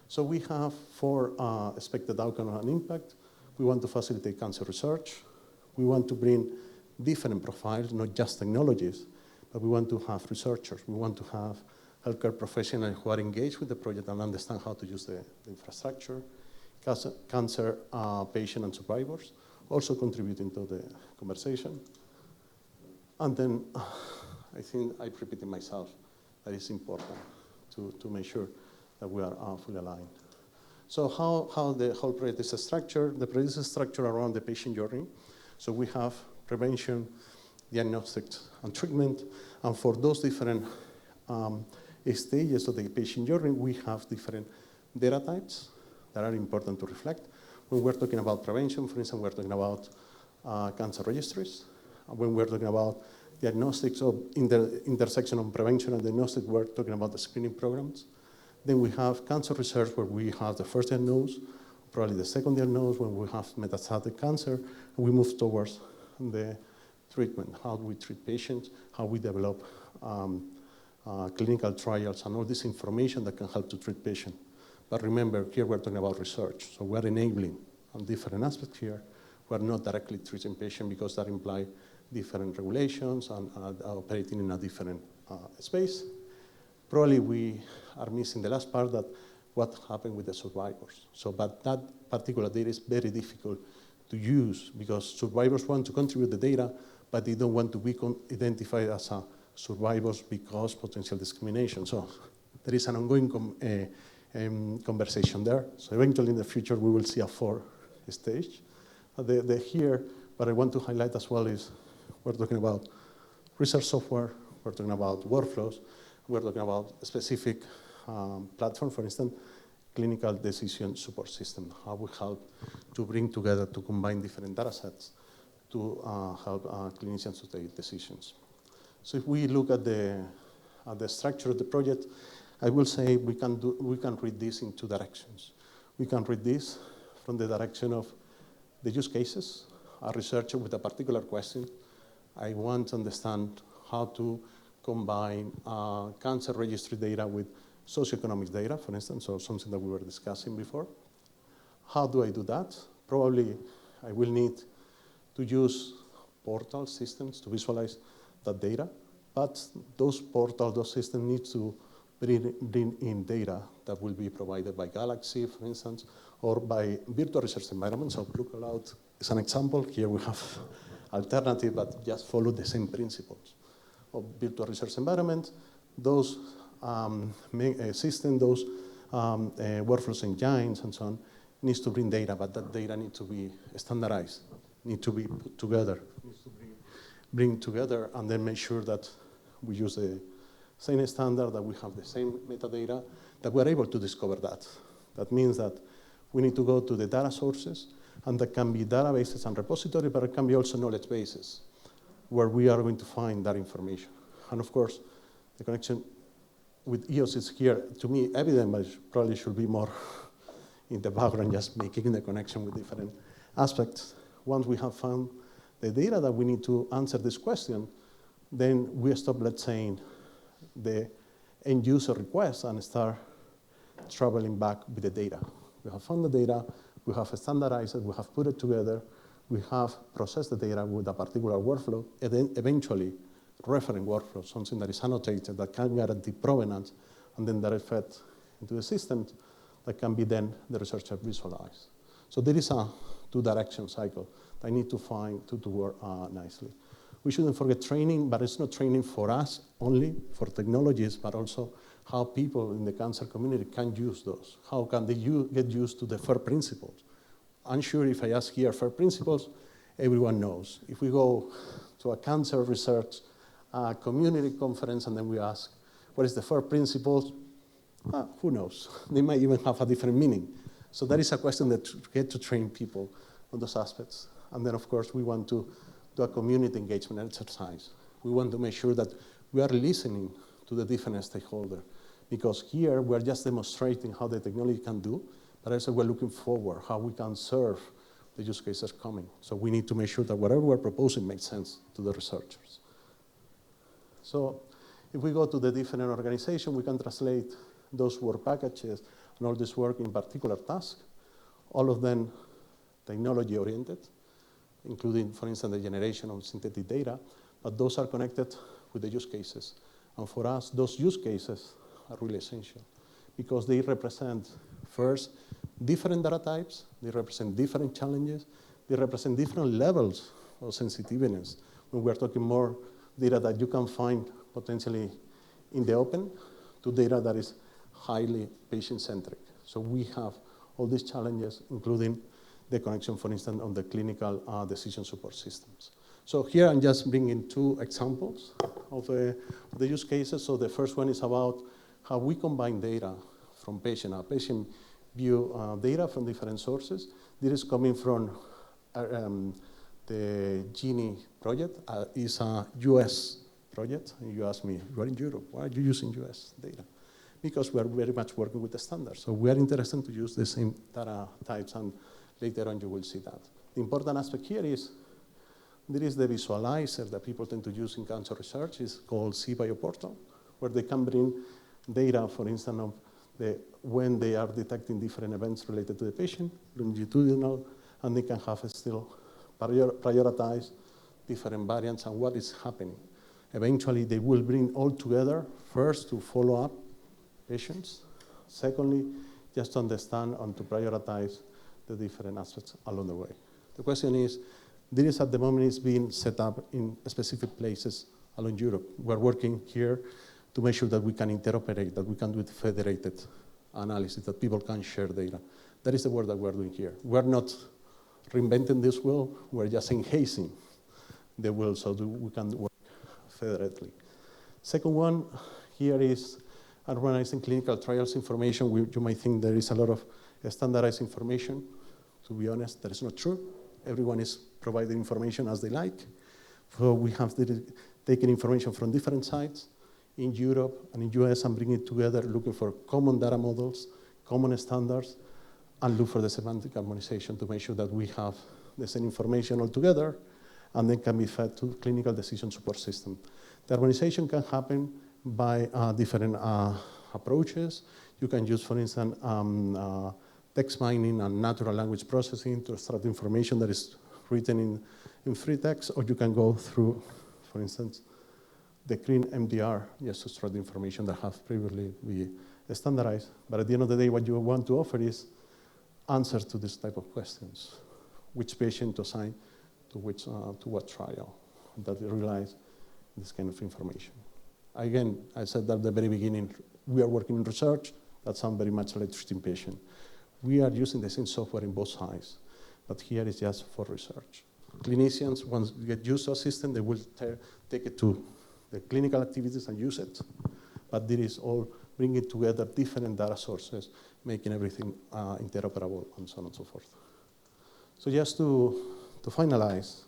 So we have 4 expected outcomes and impact. We want to facilitate cancer research. We want to bring different profiles, not just technologies, but we want to have researchers. We want to have healthcare professionals who are engaged with the project and understand how to use the infrastructure. Cancer patients and survivors also contributing to the conversation. And then I think I'm repeating myself, that it's important to make sure that we are fully aligned. So how the whole project is structured? The project is structured around the patient journey. So we have prevention, diagnostics, and treatment. And for those different stages of the patient journey, we have different data types that are important to reflect. When we're talking about prevention, for instance, we're talking about cancer registries. When we're talking about diagnostics of intersection of prevention and diagnostic, we're talking about the screening programs. Then we have cancer research where we have the first diagnosis, probably the second diagnosis when we have metastatic cancer, and we move towards the treatment, how we treat patients, how we develop clinical trials, and all this information that can help to treat patients. But remember, here we're talking about research, so we're enabling on different aspects here. We're not directly treating patients because that implies different regulations and operating in a different space. Probably we are missing the last part, that what happened with the survivors. So, but that particular data is very difficult to use because survivors want to contribute the data, but they don't want to be identified as survivors because potential discrimination. So there is an ongoing conversation there. So eventually in the future, we will see a 4th stage. Here, what I want to highlight as well is we're talking about research software, we're talking about workflows, we're talking about a specific platform, for instance, clinical decision support system, how we help to bring together, to combine different data sets to help clinicians to take decisions. So if we look at the structure of the project, I will say we can read this in 2 directions. We can read this from the direction of the use cases. A researcher with a particular question, I want to understand how to combine cancer registry data with socioeconomic data, for instance, so something that we were discussing before. How do I do that? Probably I will need to use portal systems to visualize that data, but those portals, those systems need to bring in data that will be provided by Galaxy, for instance, or by virtual research environments. So Blue Cloud is an example. Here we have alternative, but just follow the same principles of virtual research environment. Those systems, those workflows engines and so on, needs to bring data, but that data needs to be standardized, need to be put together, needs to bring together, and then make sure that we use the same standard, that we have the same metadata, that we're able to discover that. That means that we need to go to the data sources, and that can be databases and repositories, but it can be also knowledge bases, where we are going to find that information. And of course, the connection with EOS is here, to me, evident, but probably should be more in the background, just making the connection with different aspects. Once we have found the data that we need to answer this question, then we stop, let's say, the end user request and start traveling back with the data. We have found the data, we have standardized it, we have put it together, we have processed the data with a particular workflow, and then eventually reference workflow, something that is annotated, that can guarantee provenance, and then that is fed into the system that can be then the researcher visualized. So there is a 2-direction cycle that I need to find to work nicely. We shouldn't forget training, but it's not training for us only, for technologies, but also how people in the cancer community can use those. How can they get used to the FAIR principles? I'm sure if I ask here FAIR principles, everyone knows. If we go to a cancer research community conference and then we ask, what is the FAIR principles? Who knows? They might even have a different meaning. So that is a question that get to train people on those aspects. And then, of course, we want to do a community engagement exercise. We want to make sure that we are listening to the different stakeholders, because here we're just demonstrating how the technology can do, but also we're looking forward, how we can serve the use cases coming. So we need to make sure that whatever we're proposing makes sense to the researchers. So if we go to the different organizations, we can translate those work packages and all this work in particular tasks, all of them technology-oriented, including, for instance, the generation of synthetic data, but those are connected with the use cases. And for us, those use cases are really essential because they represent, first, different data types, they represent different challenges, they represent different levels of sensitiveness. When we're talking more data that you can find potentially in the open to data that is highly patient-centric. So we have all these challenges, including the connection, for instance, on the clinical decision support systems. So here I'm just bringing two examples of the use cases. So the first one is about how we combine data from patient. Our patient view data from different sources. This is coming from the Genie project. It's a US project. And you ask me, you're in Europe, why are you using US data? Because we are very much working with the standards. So we are interested to use the same data types, and later on you will see that. The important aspect here is there is the visualizer that people tend to use in cancer research. It's called cBioportal, where they can bring data, for instance, of when they are detecting different events related to the patient, longitudinal, and they can have still prioritize different variants and what is happening. Eventually, they will bring all together, first to follow up patients, secondly, just to understand and to prioritize the different aspects along the way. The question is, this at the moment is being set up in specific places along Europe. We're working here to make sure that we can interoperate, that we can do it federated analysis, that people can share data. That is the work that we're doing here. We're not reinventing this wheel, we're just enhancing the wheel so that we can work federately. Second one here is harmonizing clinical trials information. You might think there is a lot of standardized information. To be honest, that is not true. Everyone is providing information as they like. So we have taken information from different sites in Europe and in US and bring it together, looking for common data models, common standards, and look for the semantic harmonization to make sure that we have the same information all together and then can be fed to clinical decision support system. The harmonization can happen by different approaches. You can use, for instance, text mining and natural language processing to extract information that is written in free text, or you can go through, for instance, the clean MDR, just to extract the information that has previously been standardized. But at the end of the day, what you want to offer is answers to this type of questions. Which patient to assign to what trial that relies on this kind of information. Again, I said at the very beginning, we are working in research. That sounds very much like treating patient. We are using the same software in both sides, but here is just for research. Clinicians, once they get used to a system, they will take it to the clinical activities and use it. But this is all bringing together different data sources, making everything interoperable, and so on and so forth. So just to finalize,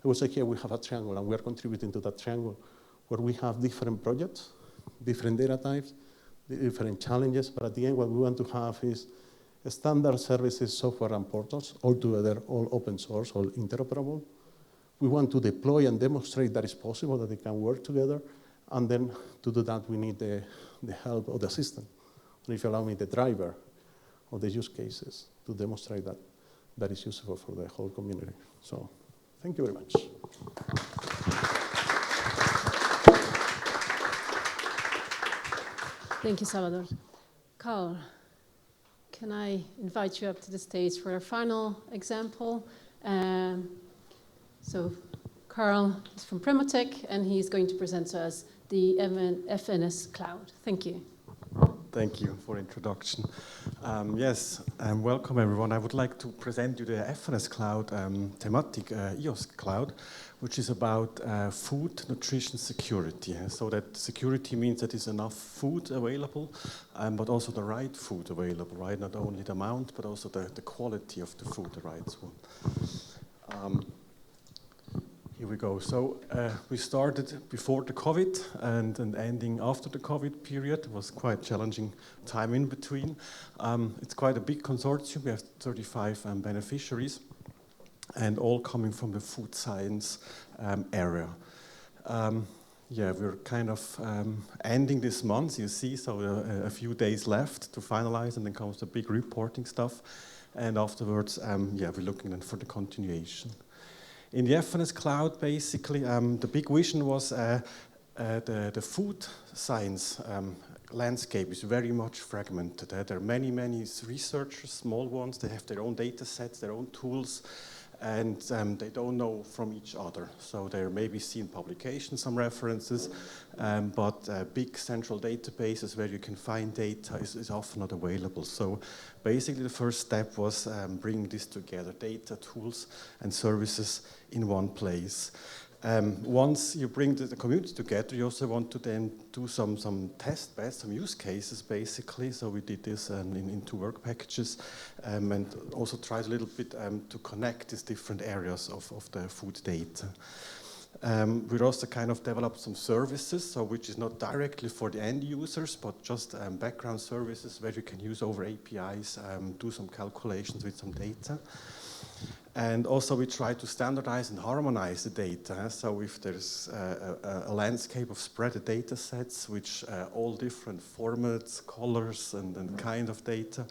I would say here we have a triangle, and we are contributing to that triangle where we have different projects, different data types, different challenges, but at the end what we want to have is standard services, software, and portals, all together, all open source, all interoperable. We want to deploy and demonstrate that it's possible, that they can work together, and then to do that we need the help of the system. And if you allow me, the driver of the use cases to demonstrate that that is useful for the whole community. So thank you very much.
Thank you, Salvador. Carl, can I invite you up to the stage for a final example? So Carl is from Premotech, and he's going to present to us the FNS Cloud. Thank you.
Thank you for the introduction. Yes, welcome everyone. I would like to present you the FNS Cloud, thematic EOSC Cloud, which is about food nutrition security. So that security means that there's enough food available, but also the right food available, right? Not only the amount, but also the quality of the food, the right one. Here we go. So we started before the COVID and ending after the COVID period. It was quite challenging time in between. It's quite a big consortium. We have 35 beneficiaries. and all coming from the food science area. Yeah, we're kind of ending this month, you see, so a few days left to finalize, and then comes the big reporting stuff. And afterwards, yeah, we're looking then for the continuation. In the FNS Cloud, basically, the big vision was the food science landscape is very much fragmented. There are many researchers, small ones, they have their own data sets, their own tools, and they don't know from each other. So there may be seen publications, some references, but big central databases where you can find data is often not available. So basically the first step was bringing this together, data, tools, and services in one place. Once you bring the community together, you also want to then do some test beds, some use cases basically. So we did this in 2 work packages, and also tried a little bit to connect these different areas of the food data. We also kind of developed some services, so which is not directly for the end users, but just background services where you can use over APIs, do some calculations with some data. And also we try to standardize and harmonize the data. So if there's a landscape of spread data sets, which all different formats, colors, and kind of data,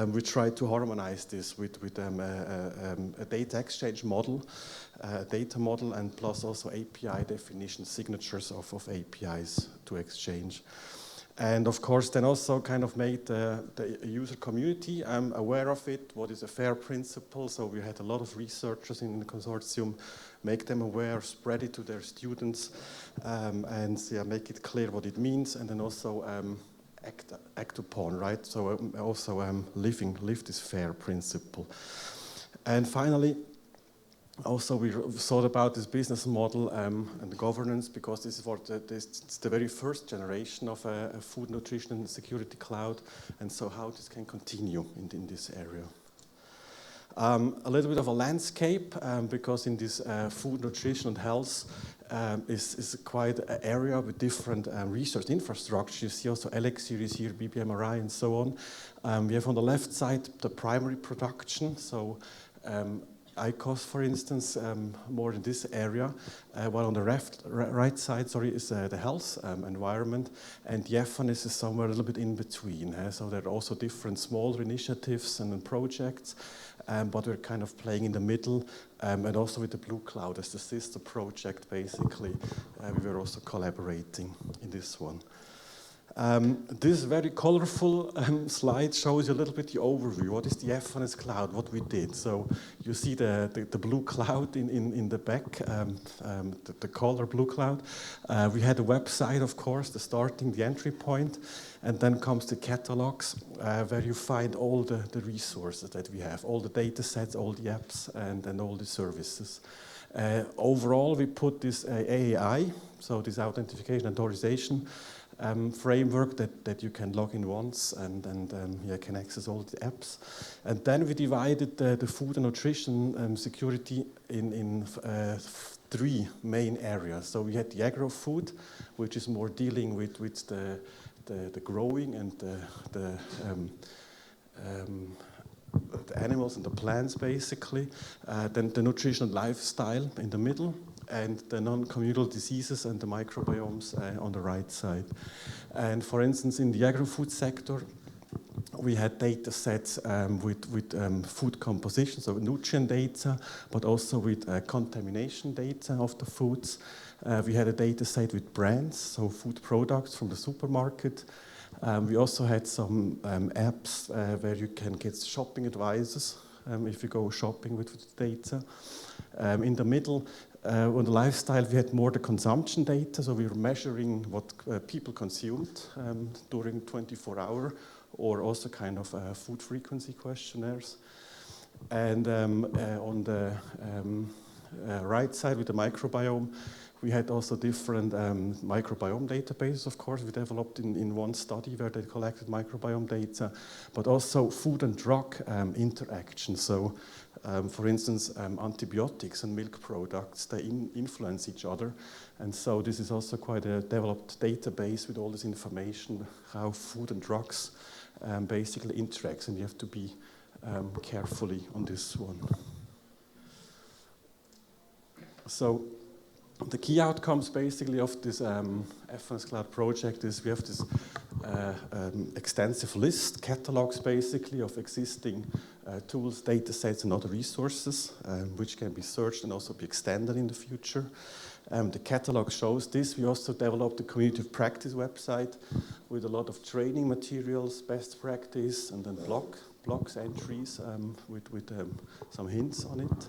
we try to harmonize this with a data exchange model, data model, and plus also API definition signatures of APIs to exchange. And of course, then also kind of made the user community aware of it, what is a fair principle. So we had a lot of researchers in the consortium, make them aware, spread it to their students, and yeah, make it clear what it means, and then also act upon, right? So also live this fair principle. And finally, also, we thought about this business model and governance, because this is it's the very first generation of a food, nutrition, and security cloud, and so how this can continue in this area. A little bit of a landscape, because in this food, nutrition, and health is quite an area with different research infrastructure. You see also LX series here, BBMRI, and so on. We have on the left side the primary production, so ICOS, for instance, more in this area, while on the right side, is the health environment, and the FNS is somewhere a little bit in between. So there are also different smaller initiatives and projects, but we're kind of playing in the middle, and also with the Blue Cloud as the sister project, basically. We were also collaborating in this one. This very colorful slide shows you a little bit the overview. What is the FNS Cloud, what we did. So you see the blue cloud in the back, the color blue cloud. We had a website, of course, the entry point, and then comes the catalogs, where you find all the resources that we have, all the data sets, all the apps, and all the services. Overall, we put this AAI, so this authentication and authorization framework that you can log in once and yeah, can access all the apps. And then we divided the food and nutrition security in 3 main areas. So we had the agro-food, which is more dealing with the growing and the animals and the plants, basically. Then the nutrition and lifestyle in the middle, and the non-communicable diseases and the microbiomes on the right side. And for instance, in the agro-food sector, we had data sets with food composition, so nutrient data, but also with contamination data of the foods. We had a data set with brands, so food products from the supermarket. We also had some apps where you can get shopping advices if you go shopping with the data. In the middle, on the lifestyle, we had more the consumption data, so we were measuring what people consumed during 24-hour, or also kind of food frequency questionnaires. And on the right side with the microbiome, we had also different microbiome databases, of course, we developed in one study where they collected microbiome data, but also food and drug interaction. So, for instance, antibiotics and milk products, they influence each other. And so this is also quite a developed database with all this information, how food and drugs basically interacts, and you have to be carefully on this one. So the key outcomes basically of this FNS Cloud project is we have this extensive list, catalogs basically of existing tools, data sets and other resources which can be searched and also be extended in the future. The catalog shows this. We also developed a community of practice website with a lot of training materials, best practice, and then blogs, entries with some hints on it.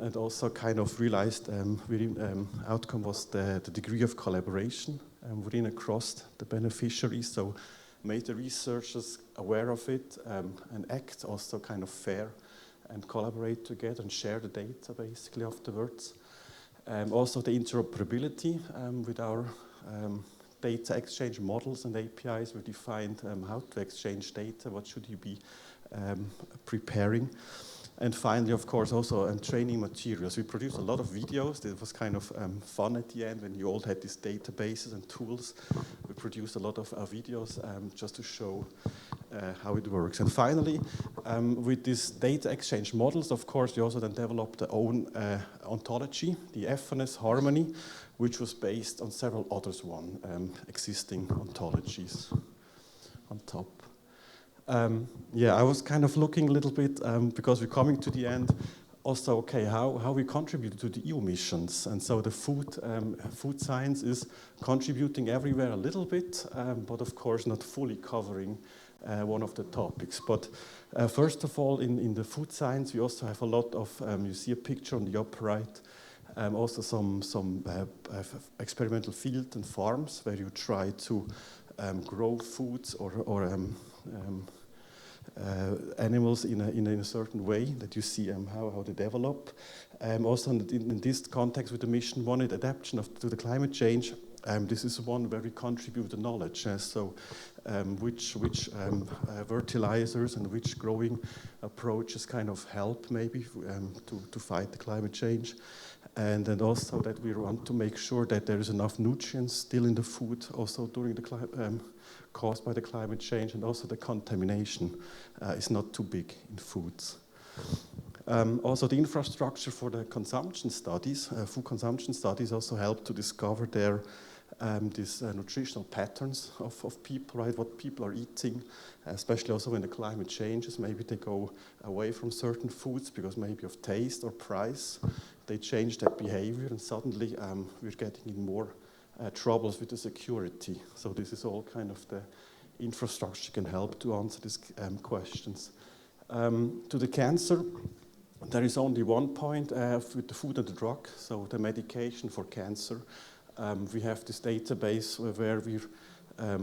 And also kind of realized outcome was the degree of collaboration within across the beneficiaries. So made the researchers aware of it and act also kind of fair and collaborate together and share the data basically afterwards. Also the interoperability with our data exchange models and APIs. We defined how to exchange data, what should you be preparing. And finally, of course, also training materials. We produced a lot of videos. It was kind of fun at the end when you all had these databases and tools. We produced a lot of videos just to show how it works. And finally, with these data exchange models, of course, we also then developed our own ontology, the FNS Harmony, which was based on several others existing ontologies on top. Yeah, I was kind of looking a little bit, because we're coming to the end, also, okay, how we contribute to the EU missions. And so the food science is contributing everywhere a little bit, but of course not fully covering one of the topics. But first of all, in the food science, we also have a lot of, you see a picture on the upper right, also some experimental fields and farms where you try to grow foods or animals in a certain way that you see how they develop. Also in this context with the mission one, adaptation to the climate change, this is one where we contribute the knowledge. So which fertilizers and which growing approaches kind of help maybe to fight the climate change. And then also that we want to make sure that there is enough nutrients still in the food also during the caused by the climate change, and also the contamination is not too big in foods. Also the infrastructure for the consumption studies, food consumption studies also help to discover these nutritional patterns of people, right? What people are eating, especially also when the climate changes. Maybe they go away from certain foods because maybe of taste or price. They change that behavior, and suddenly we're getting in more troubles with the security. So this is all kind of the infrastructure can help to answer these questions. To the cancer, there is only one point with the food and the drug, so the medication for cancer. We have this database where we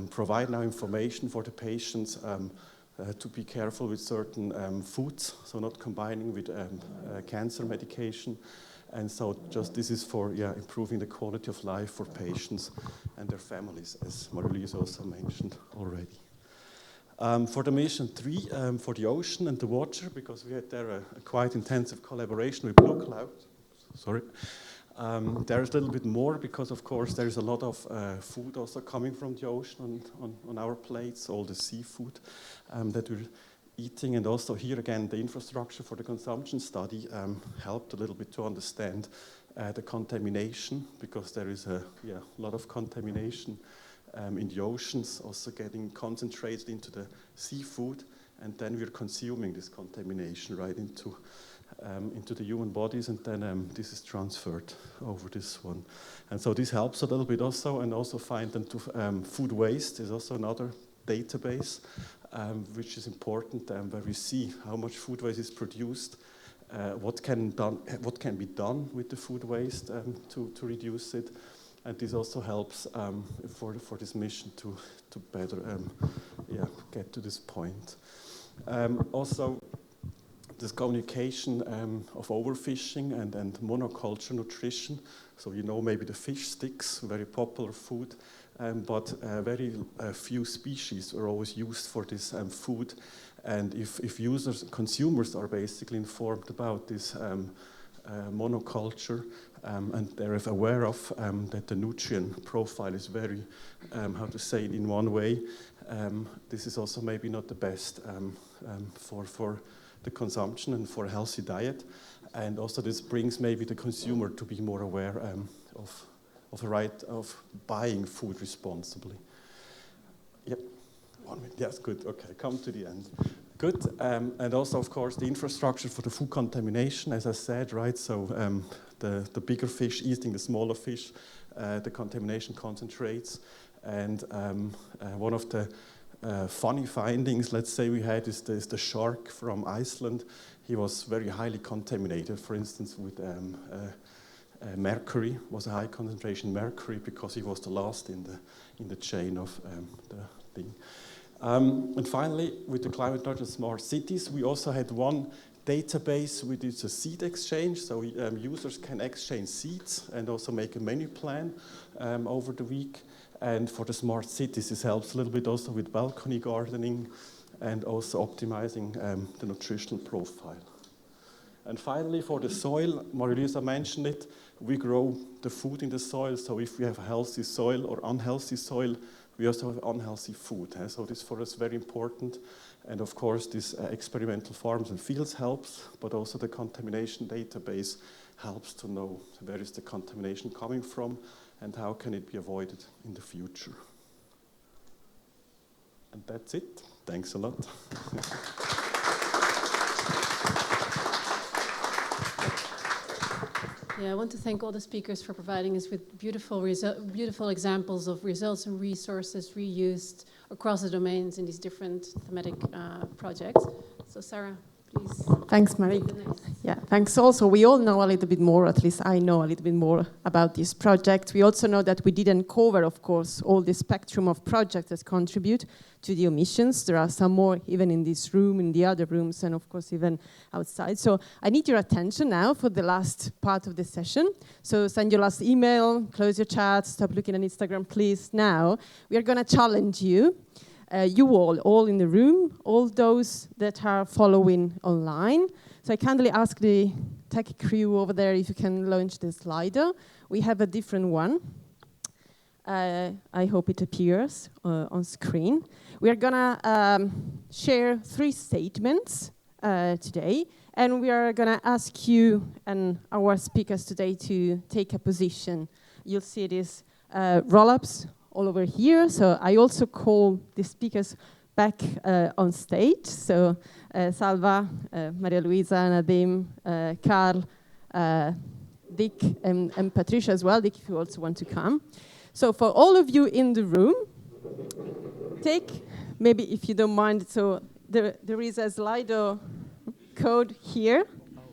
provide now information for the patients to be careful with certain foods, so not combining with cancer medication. And so just this is for improving the quality of life for patients and their families, as Marie-Louise also mentioned already. For the mission 3, for the ocean and the water, because we had there a quite intensive collaboration with Blue Cloud. Sorry. There's a little bit more because, of course, there is a lot of food also coming from the ocean on our plates, all the seafood that we're eating. And also here again, the infrastructure for the consumption study helped a little bit to understand the contamination, because there is a lot of contamination in the oceans, also getting concentrated into the seafood, and then we're consuming this contamination right into the human bodies, and then this is transferred over this one. And so this helps a little bit also, and also find them to food waste is also another database, which is important, where we see how much food waste is produced, what can be done with the food waste to reduce it, and this also helps for this mission to better get to this point. Also, this communication of overfishing and monoculture nutrition. So you know maybe the fish sticks, very popular food, but very few species are always used for this food. And if consumers are basically informed about this monoculture, and they're aware of that the nutrient profile is very, how to say it in one way, this is also maybe not the best for the consumption and for a healthy diet. And also this brings maybe the consumer to be more aware of the right of buying food responsibly. Yep, 1 minute, yes, good, okay, come to the end. Good, and also of course the infrastructure for the food contamination, as I said, right, so the bigger fish eating the smaller fish, the contamination concentrates, and one of the funny findings, let's say we had, is the shark from Iceland. He was very highly contaminated, for instance, with mercury, was a high concentration mercury, because he was the last in the chain of the thing. And finally, with the climate knowledge and smart cities, we also had one database which is a seed exchange, so users can exchange seeds and also make a menu plan over the week. And for the smart cities, this helps a little bit also with balcony gardening and also optimizing the nutritional profile. And finally, for the soil, Maria-Luisa mentioned it, we grow the food in the soil, so if we have a healthy soil or unhealthy soil, we also have unhealthy food. So this for us very important. And of course, this experimental farms and fields helps, but also the contamination database helps to know where is the contamination coming from and how can it be avoided in the future. And that's it. Thanks a lot.
Yeah, I want to thank all the speakers for providing us with beautiful examples of results and resources reused across the domains in these different thematic projects. So Sarah, please.
Thanks, Marie. Yeah, thanks also. We all know a little bit more, at least I know a little bit more about this project. We also know that we didn't cover, of course, all the spectrum of projects that contribute to the emissions. There are some more even in this room, in the other rooms, and of course even outside. So I need your attention now for the last part of the session. So send your last email, close your chat, stop looking at Instagram, please. Now we are going to challenge you. You all in the room, all those that are following online. So I kindly ask the tech crew over there if you can launch the Slido. We have a different one. I hope it appears on screen. We are gonna share 3 statements today, and we are gonna ask you and our speakers today to take a position. You'll see these roll-ups all over here. So I also call the speakers back on stage. So Salva, Maria-Luisa, Nadim, Carl, Dick, and Patricia as well. Dick, if you also want to come. So for all of you in the room, take, maybe if you don't mind, so there is a Slido code here.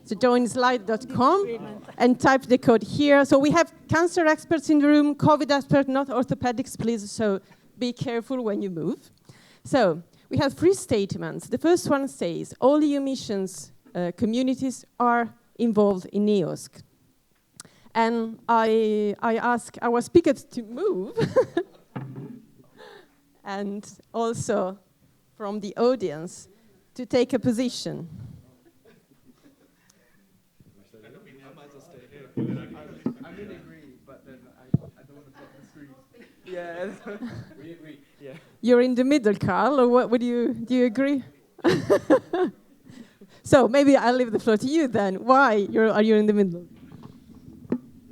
So join slido.com and type the code here. So we have cancer experts in the room, COVID experts, not orthopedics, please. So be careful when you move. So we have 3 statements. The first one says, all EU emissions communities are involved in EOSC. And I ask our speakers to move. And also from the audience to take a position.
I really agree, but then I don't want to block the screen. Yeah, we agree. Yeah.
You're in the middle, Carl, or what? Do you agree? So maybe I'll leave the floor to you then. Why are you in the middle?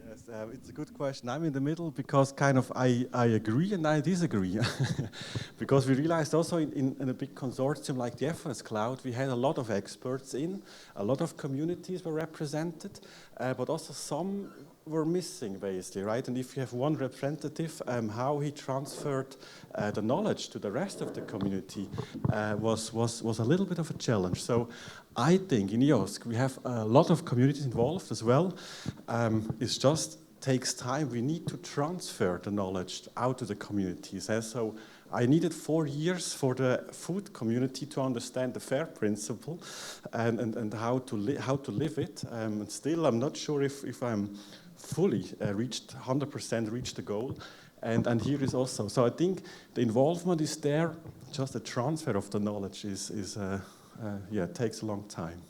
Yes, it's a good question. I'm in the middle because kind of I agree and I disagree. Because we realized also in a big consortium like the FS Cloud, we had a lot of experts in, a lot of communities were represented, but also some were missing basically, right? And if you have one representative, how he transferred the knowledge to the rest of the community was a little bit of a challenge. So I think in EOSC we have a lot of communities involved as well. It's just takes time. We need to transfer the knowledge out to the communities. So I needed 4 years for the food community to understand the FAIR principle and how to live it. And still, I'm not sure if I'm fully reached 100% reached the goal. And here is also. So I think the involvement is there. Just the transfer of the knowledge is takes a long time.